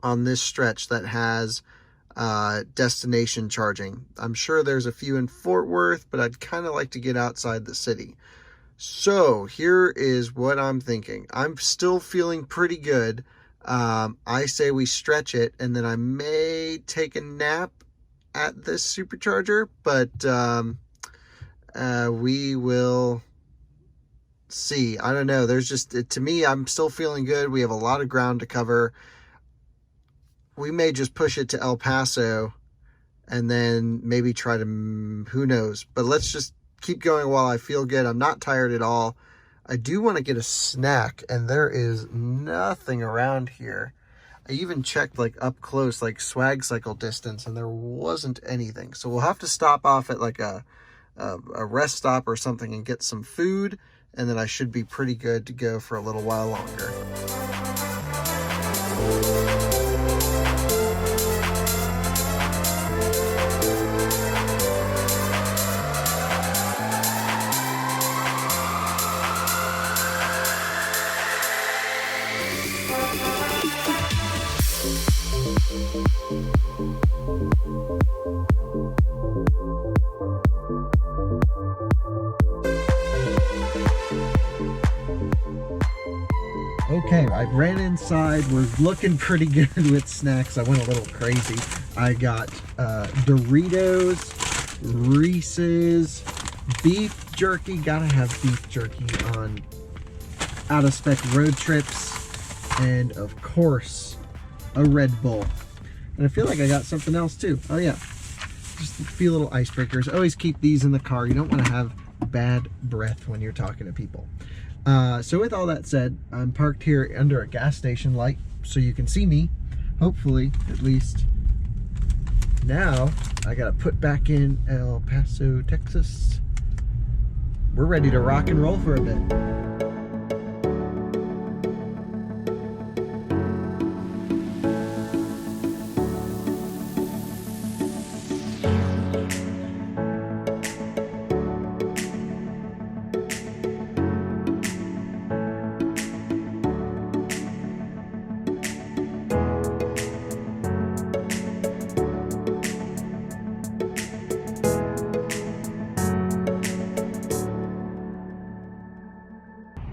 on this stretch that has destination charging. I'm sure there's a few in Fort Worth, but I'd kind of like to get outside the city. So here is what I'm thinking. I'm still feeling pretty good. I say we stretch it, and then I may take a nap at this supercharger, but we will see. I don't know. There's just, to me, I'm still feeling good. We have a lot of ground to cover. We may just push it to El Paso and then maybe try to, who knows. But let's just keep going while I feel good. I'm not tired at all. I do want to get a snack, and there is nothing around here. I even checked like up close, like SwagCycle distance, and there wasn't anything. So we'll have to stop off at like a rest stop or something and get some food, and then I should be pretty good to go for a little while longer. Okay, I ran inside, was looking pretty good with snacks. I went a little crazy. I got Doritos, Reese's, Beef jerky, gotta have beef jerky on Out of Spec road trips. And of course, a Red Bull. And I feel like I got something else too. Oh yeah, just a few little icebreakers. Always keep these in the car. You don't want to have bad breath when you're talking to people. So with all that said, I'm parked here under a gas station light so you can see me, hopefully, at least. Now, I gotta put back in El Paso, Texas. We're ready to rock and roll for a bit.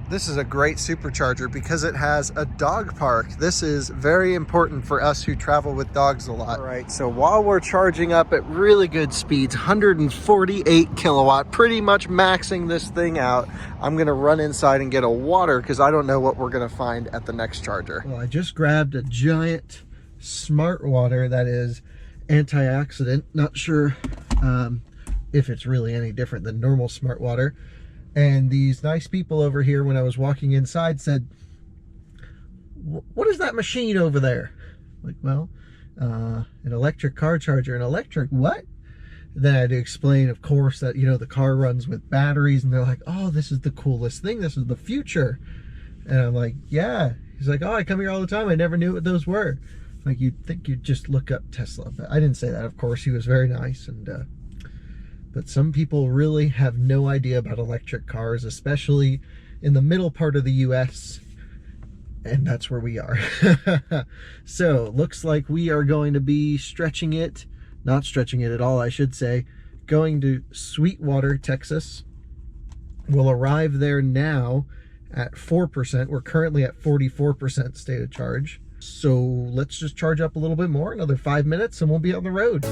This is a great supercharger because it has a dog park. This is very important for us who travel with dogs a lot. All right, so while we're charging up at really good speeds, 148 kilowatt, pretty much maxing this thing out, I'm gonna run inside and get a water because I don't know what we're gonna find at the next charger. Well, I just grabbed a giant smart water that is antioxidant. Not sure if it's really any different than normal smart water. And these nice people over here, when I was walking inside, said, "What is that machine over there?" Like, well, an electric car charger. An electric what? And then I had to explain, of course, that, you know, the car runs with batteries. And they're like, "Oh, this is the coolest thing. This is the future." And I'm like, "Yeah." He's like, "Oh, I come here all the time. I never knew what those were." Like, you'd think you'd just look up Tesla. But I didn't say that, of course. He was very nice. And but some people really have no idea about electric cars, especially in the middle part of the US. And that's where we are. So looks like we are going to be stretching it, not stretching it at all, I should say, going to Sweetwater, Texas. We'll arrive there now at 4%. We're currently at 44% state of charge. So let's just charge up a little bit more, another 5 minutes, and we'll be on the road.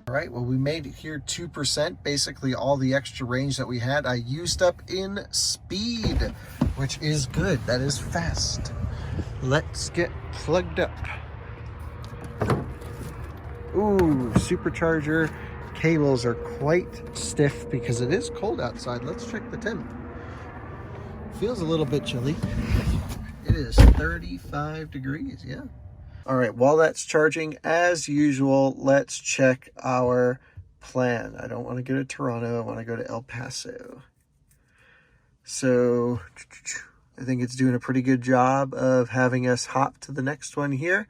Right, well, we made it here 2%, basically all the extra range that we had I used up in speed, which is good. That is fast. Let's get plugged up. Ooh, supercharger cables are quite stiff because it is cold outside. Let's check the temp. Feels a little bit chilly. It is 35 degrees, yeah. All right, while that's charging, as usual, let's check our plan. I don't want to go to Toronto. I want to go to El Paso. So I think it's doing a pretty good job of having us hop to the next one here.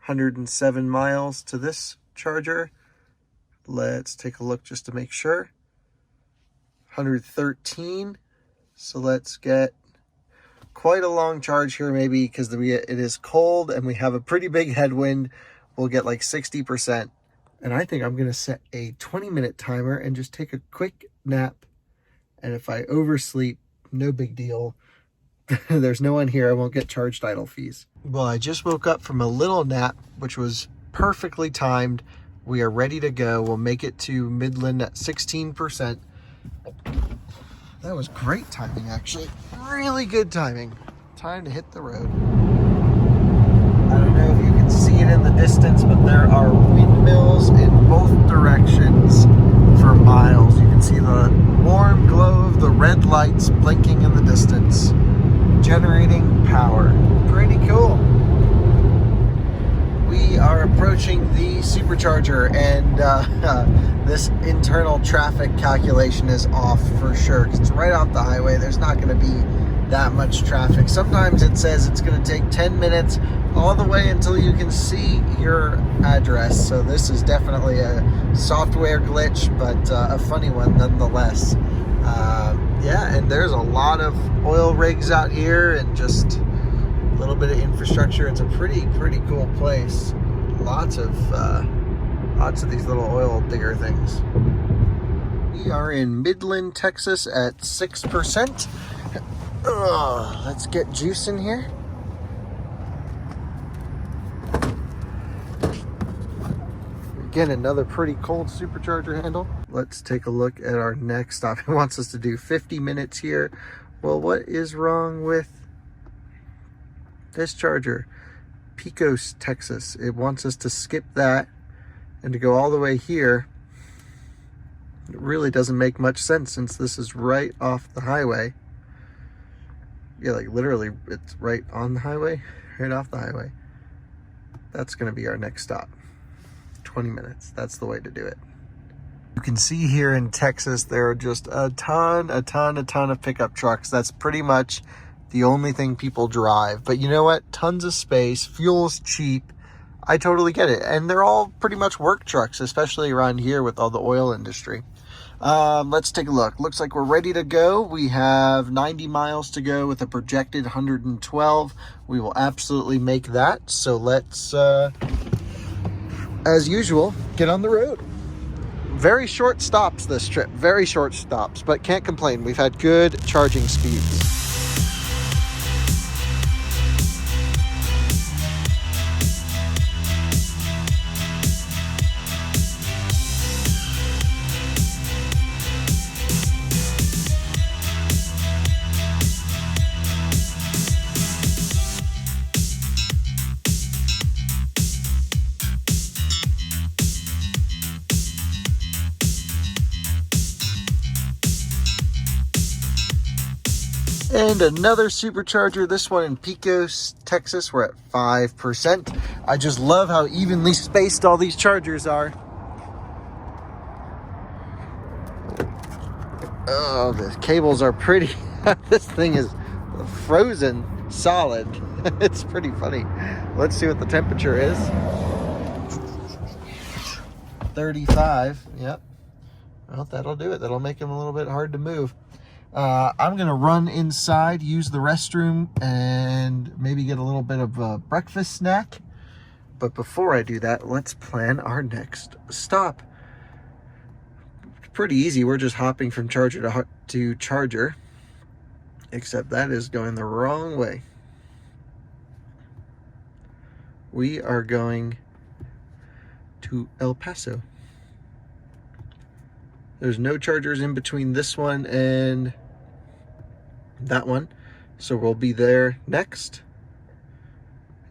107 miles to this charger. Let's take a look just to make sure. 113. So let's get quite a long charge here, maybe because it is cold and we have a pretty big headwind. We'll get like 60%. And I think I'm going to set a 20-minute timer and just take a quick nap. And if I oversleep, no big deal. There's no one here. I won't get charged idle fees. Well, I just woke up from a little nap, which was perfectly timed. We are ready to go. We'll make it to Midland at 16%. That was great timing, actually. Really good timing. Time to hit the road. I don't know if you can see it in the distance, but there are windmills in both directions for miles. You can see the warm glow of the red lights blinking in the distance, generating power. Pretty cool. we are approaching the Supercharger, and this internal traffic calculation is off for sure. It's right off the highway. There's not going to be that much traffic. Sometimes it says it's going to take 10 minutes all the way until you can see your address. So this is definitely a software glitch, but a funny one nonetheless. Yeah, and there's a lot of oil rigs out here and just a little bit of infrastructure. It's a pretty cool place. Lots of these little oil digger things. We are in Midland, Texas at 6%. Let's get juice in here. Again, another pretty cold Supercharger handle. Let's take a look at our next stop. It wants us to do 50 minutes here. Well, what is wrong with this charger? Pecos, Texas. It wants us to skip that and to go all the way here. It really doesn't make much sense since this is right off the highway. Yeah, like literally it's right on the highway, right off the highway. That's gonna be our next stop. 20 minutes, that's the way to do it. You can see here in Texas, there are just a ton of pickup trucks. That's pretty much the only thing people drive. But you know what? Tons of space, fuel's cheap. I totally get it. And they're all pretty much work trucks, especially around here with all the oil industry. Let's take a look. Looks like we're ready to go. We have 90 miles to go with a projected 112. We will absolutely make that. So let's, as usual, get on the road. Very short stops this trip, very short stops, but can't complain. We've had good charging speeds. And another Supercharger, this one in Pecos, Texas. We're at 5%. I just love how evenly spaced all these chargers are. Oh, the cables are pretty. This thing is frozen solid. It's pretty funny. Let's see what the temperature is. 35. Yep. Well, that'll do it. That'll make them a little bit hard to move. I'm going to run inside, use the restroom, and maybe get a little bit of a breakfast snack. But before I do that, let's plan our next stop. It's pretty easy. We're just hopping from charger to charger, except that is going the wrong way. We are going to El Paso. There's no chargers in between this one and that one, so we'll be there next.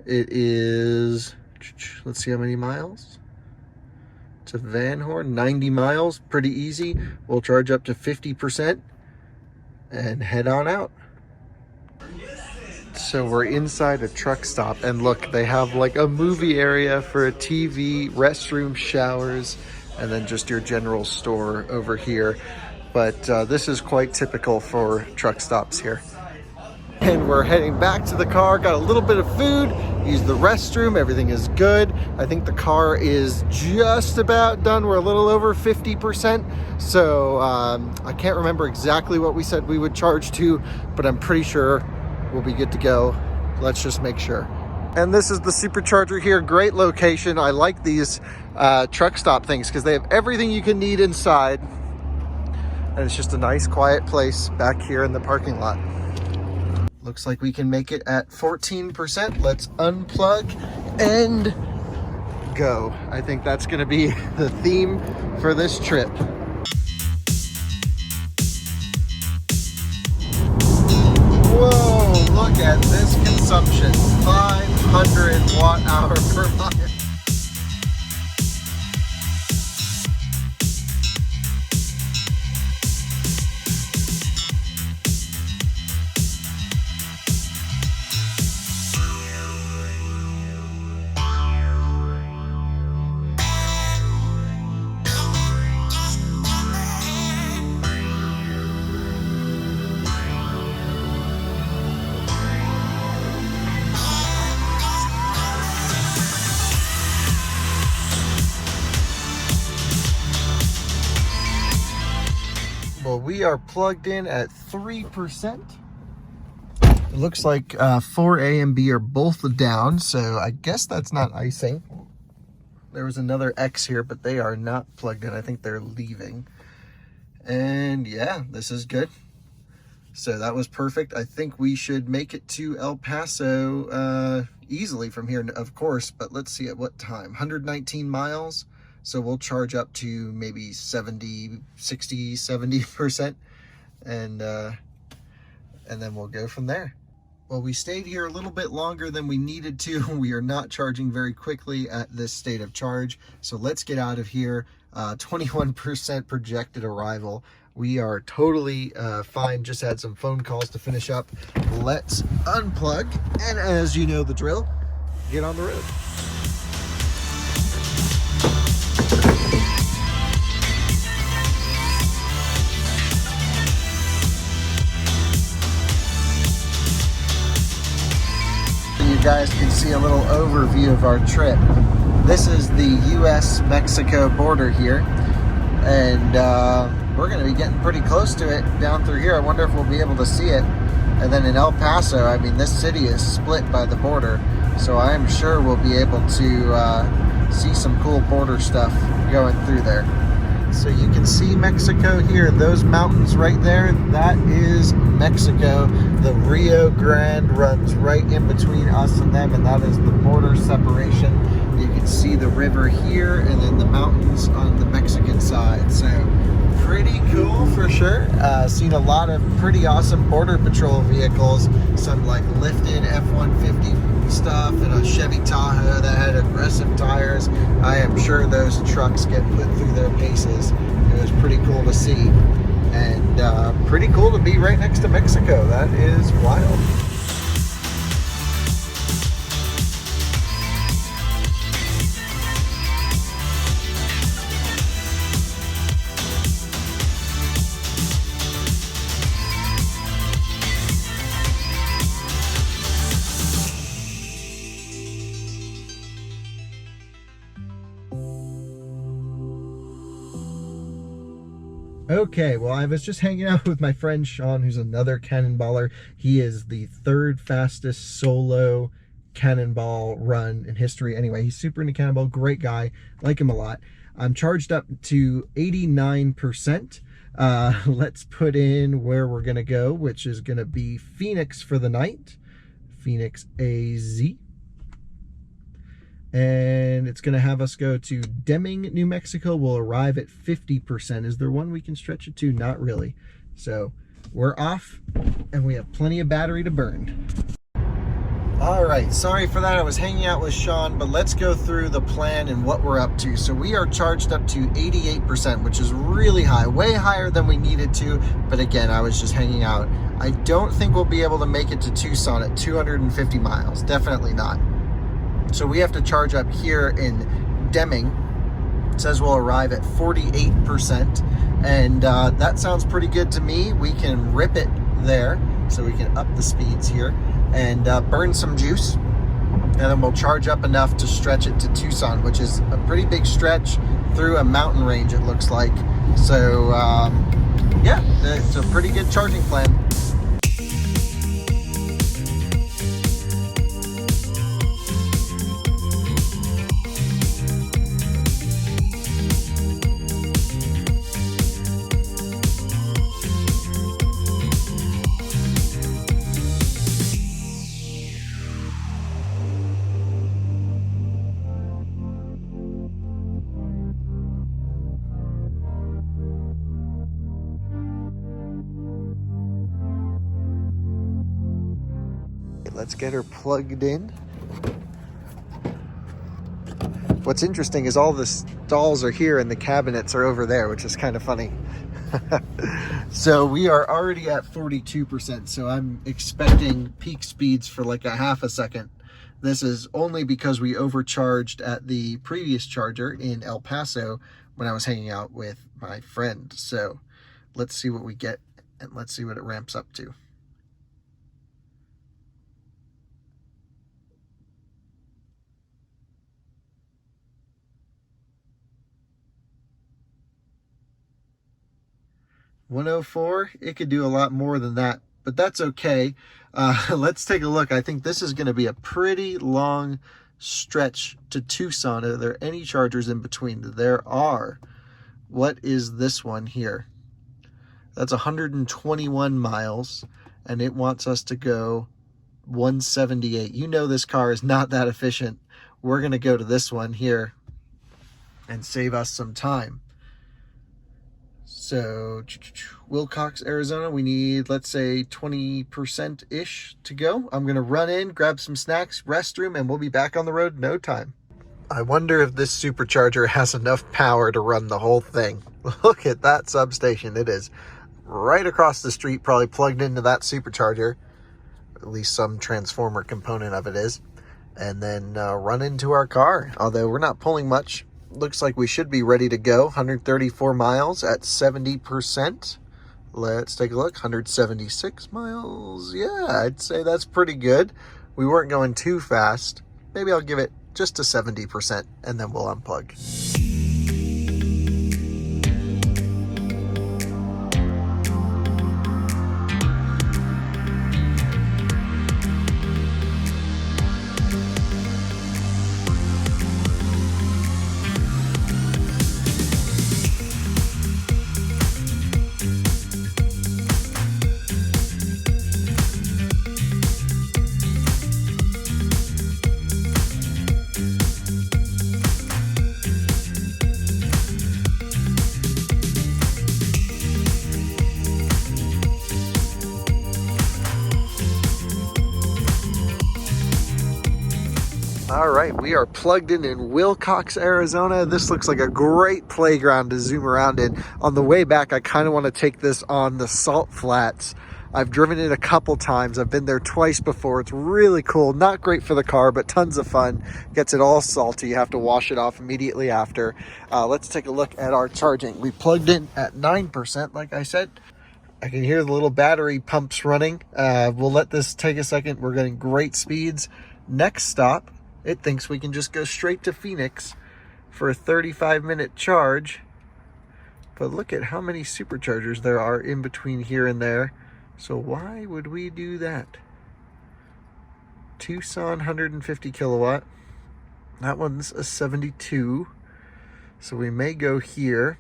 It is, let's see how many miles. It's a Van Horn, 90 miles, pretty easy. We'll charge up to 50% and head on out. So we're inside a truck stop, and look, they have like a movie area for a TV, restroom, showers, and then just your general store over here. But this is quite typical for truck stops here. And we're heading back to the car, got a little bit of food, used the restroom, everything is good. I think the car is just about done. We're a little over 50%. So I can't remember exactly what we said we would charge to, but I'm pretty sure we'll be good to go. Let's just make sure. And this is the Supercharger here. Great location. I like these truck stop things because they have everything you can need inside. And it's just a nice quiet place back here in the parking lot. Looks like we can make it at 14%. Let's unplug and go. I think that's gonna be the theme for this trip. Whoa, look at this consumption. 500 watt-hour per mile. we are plugged in at 3%. It looks like 4A and B are both down, so I guess that's not icing. There was another X here, but they are not plugged in. I think they're leaving. And yeah, this is good. So that was perfect. I think we should make it to El Paso easily from here, of course, but let's see at what time. 119 miles. So we'll charge up to maybe 70, 60, 70%. And then we'll go from there. Well, we stayed here a little bit longer than we needed to. We are not charging very quickly at this state of charge. So let's get out of here. 21% projected arrival. We are totally fine. Just had some phone calls to finish up. Let's unplug. And as you know the drill, get on the road. You guys can see a little overview of our trip. This is the US-Mexico border here, and we're going to be getting pretty close to it down through here. I wonder if we'll be able to see it. And then in El Paso, I mean, this city is split by the border, so I am sure we'll be able to see some cool border stuff going through there. So you can see Mexico here, those mountains right there, that is Mexico. The Rio Grande runs right in between us and them, and that is the border separation. You can see the river here and then the mountains on the Mexican side. So pretty cool for sure. Seen a lot of pretty awesome Border Patrol vehicles, some like lifted F-150 stuff and a Chevy Tahoe that had aggressive tires. I am sure those trucks get put through their paces. It was pretty cool to see, and pretty cool to be right next to Mexico. That is wild. Okay, well, I was just hanging out with my friend Sean, who's another cannonballer. He is the third fastest solo cannonball run in history. Anyway, he's super into cannonball, great guy, like him a lot. I'm charged up to 89%. Let's put in where we're gonna go, which is gonna be Phoenix for the night. Phoenix AZ. And it's going to have us go to Deming, New Mexico. We'll arrive at 50%. Is there one we can stretch it to? Not really. So we're off, and we have plenty of battery to burn. All right, sorry for that. I was hanging out with Sean, but let's go through the plan and what we're up to. So we are charged up to 88%, which is really high, way higher than we needed to. But again, I was just hanging out. I don't think we'll be able to make it to Tucson at 250 miles. Definitely not. So we have to charge up here in Deming. It says we'll arrive at 48%. And that sounds pretty good to me. We can rip it there. So we can up the speeds here and burn some juice. And then we'll charge up enough to stretch it to Tucson, which is a pretty big stretch through a mountain range, it looks like. So yeah, it's a pretty good charging plan. Let's get her plugged in. What's interesting is all the stalls are here and the cabinets are over there, which is kind of funny. So we are already at 42%, so I'm expecting peak speeds for like a half a second. This is only because we overcharged at the previous charger in El Paso when I was hanging out with my friend. So let's see what we get and let's see what it ramps up to. 104. It could do a lot more than that, but that's okay. Let's take a look. I think this is going to be a pretty long stretch to Tucson. Are there any chargers in between? There are. What is this one here? That's 121 miles, and it wants us to go 178. You know this car is not that efficient. We're going to go to this one here and save us some time. So, Wilcox, Arizona, we need, let's say, 20%-ish to go. I'm going to run in, grab some snacks, restroom, and we'll be back on the road in no time. I wonder if this supercharger has enough power to run the whole thing. Look at that substation. It is right across the street, probably plugged into that supercharger. At least some transformer component of it is. And then run into our car. Although we're not pulling much. Looks like we should be ready to go. 134 miles at 70%. Let's take a look. 176 miles. Yeah, I'd say that's pretty good. We weren't going too fast. Maybe I'll give it just to 70% and then we'll unplug. All right, we are plugged in Wilcox, Arizona. This looks like a great playground to zoom around in. On the way back, I kind of want to take this on the salt flats. I've driven it a couple times. I've been there twice before. It's really cool. Not great for the car, but tons of fun. Gets it all salty. You have to wash it off immediately after. Let's take a look at our charging. We plugged in at 9%, like I said. I can hear the little battery pumps running. We'll let this take a second. We're getting great speeds. Next stop, it thinks we can just go straight to Phoenix for a 35-minute charge. But look at how many superchargers there are in between here and there. So why would we do that? Tucson, 150 kilowatt. That one's a 72. So we may go here.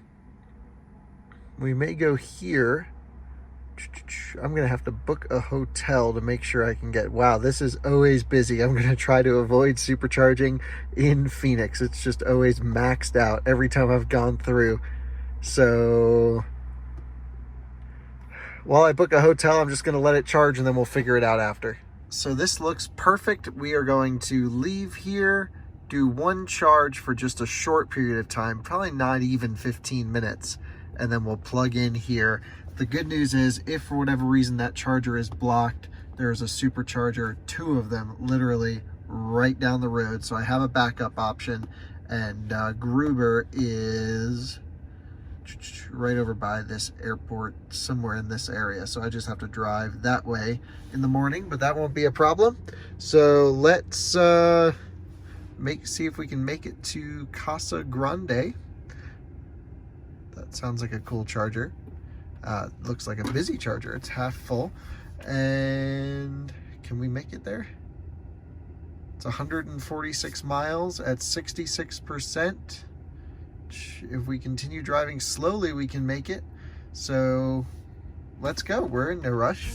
We may go here. I'm going to have to book a hotel to make sure I can get... Wow, this is always busy. I'm going to try to avoid supercharging in Phoenix. It's just always maxed out every time I've gone through. So while I book a hotel, I'm just going to let it charge and then we'll figure it out after. So this looks perfect. We are going to leave here, do one charge for just a short period of time, probably not even 15 minutes, and then we'll plug in here. The good news is, if for whatever reason that charger is blocked, there's a supercharger, 2 of them, literally right down the road. So I have a backup option, and Gruber is right over by this airport, somewhere in this area. So I just have to drive that way in the morning, but that won't be a problem. So let's see if we can make it to Casa Grande. That sounds like a cool charger. Looks like a busy charger. It's half full. And can we make it there? It's 146 miles at 66%. If we continue driving slowly, we can make it. So let's go. We're in no rush.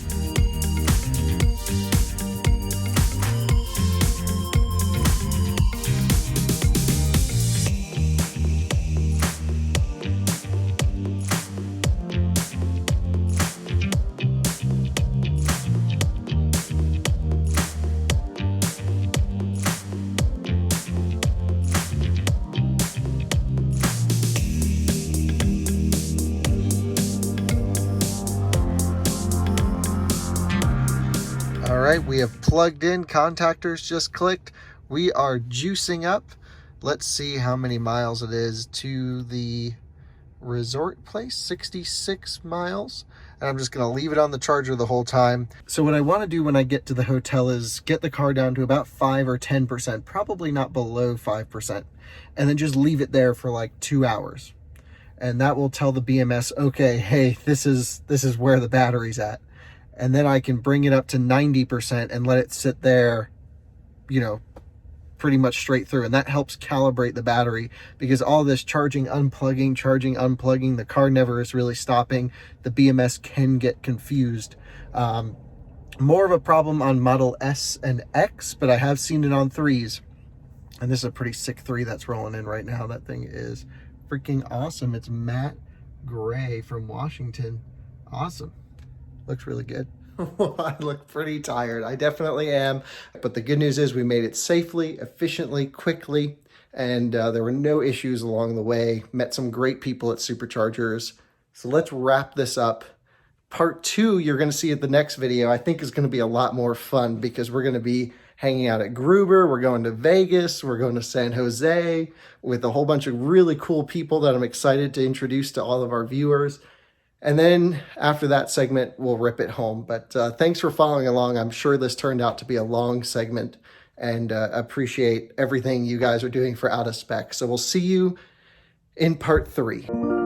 All right, we have plugged in, contactors just clicked. We are juicing up. Let's see how many miles it is to the resort place, 66 miles. And I'm just gonna leave it on the charger the whole time. So what I wanna do when I get to the hotel is get the car down to about 5 or 10%, probably not below 5%, and then just leave it there for like 2 hours. and that will tell the BMS, okay, hey, this is where the battery's at. And then I can bring it up to 90% and let it sit there, you know, pretty much straight through. And that helps calibrate the battery, because all this charging, unplugging, the car never is really stopping. The BMS can get confused. More of a problem on Model S and X, but I have seen it on 3s. And this is a pretty sick 3 that's rolling in right now. That thing is freaking awesome. It's matte gray from Washington. Awesome. Looks really good. I look pretty tired. I definitely am. But the good news is we made it safely, efficiently, quickly, and there were no issues along the way. Met some great people at Superchargers. So let's wrap this up. Part 2, you're going to see at the next video, I think is going to be a lot more fun, because we're going to be hanging out at Gruber. We're going to Vegas. We're going to San Jose with a whole bunch of really cool people that I'm excited to introduce to all of our viewers. And then after that segment, we'll rip it home. But thanks for following along. I'm sure this turned out to be a long segment, and appreciate everything you guys are doing for Out of Spec. So we'll see you in part 3.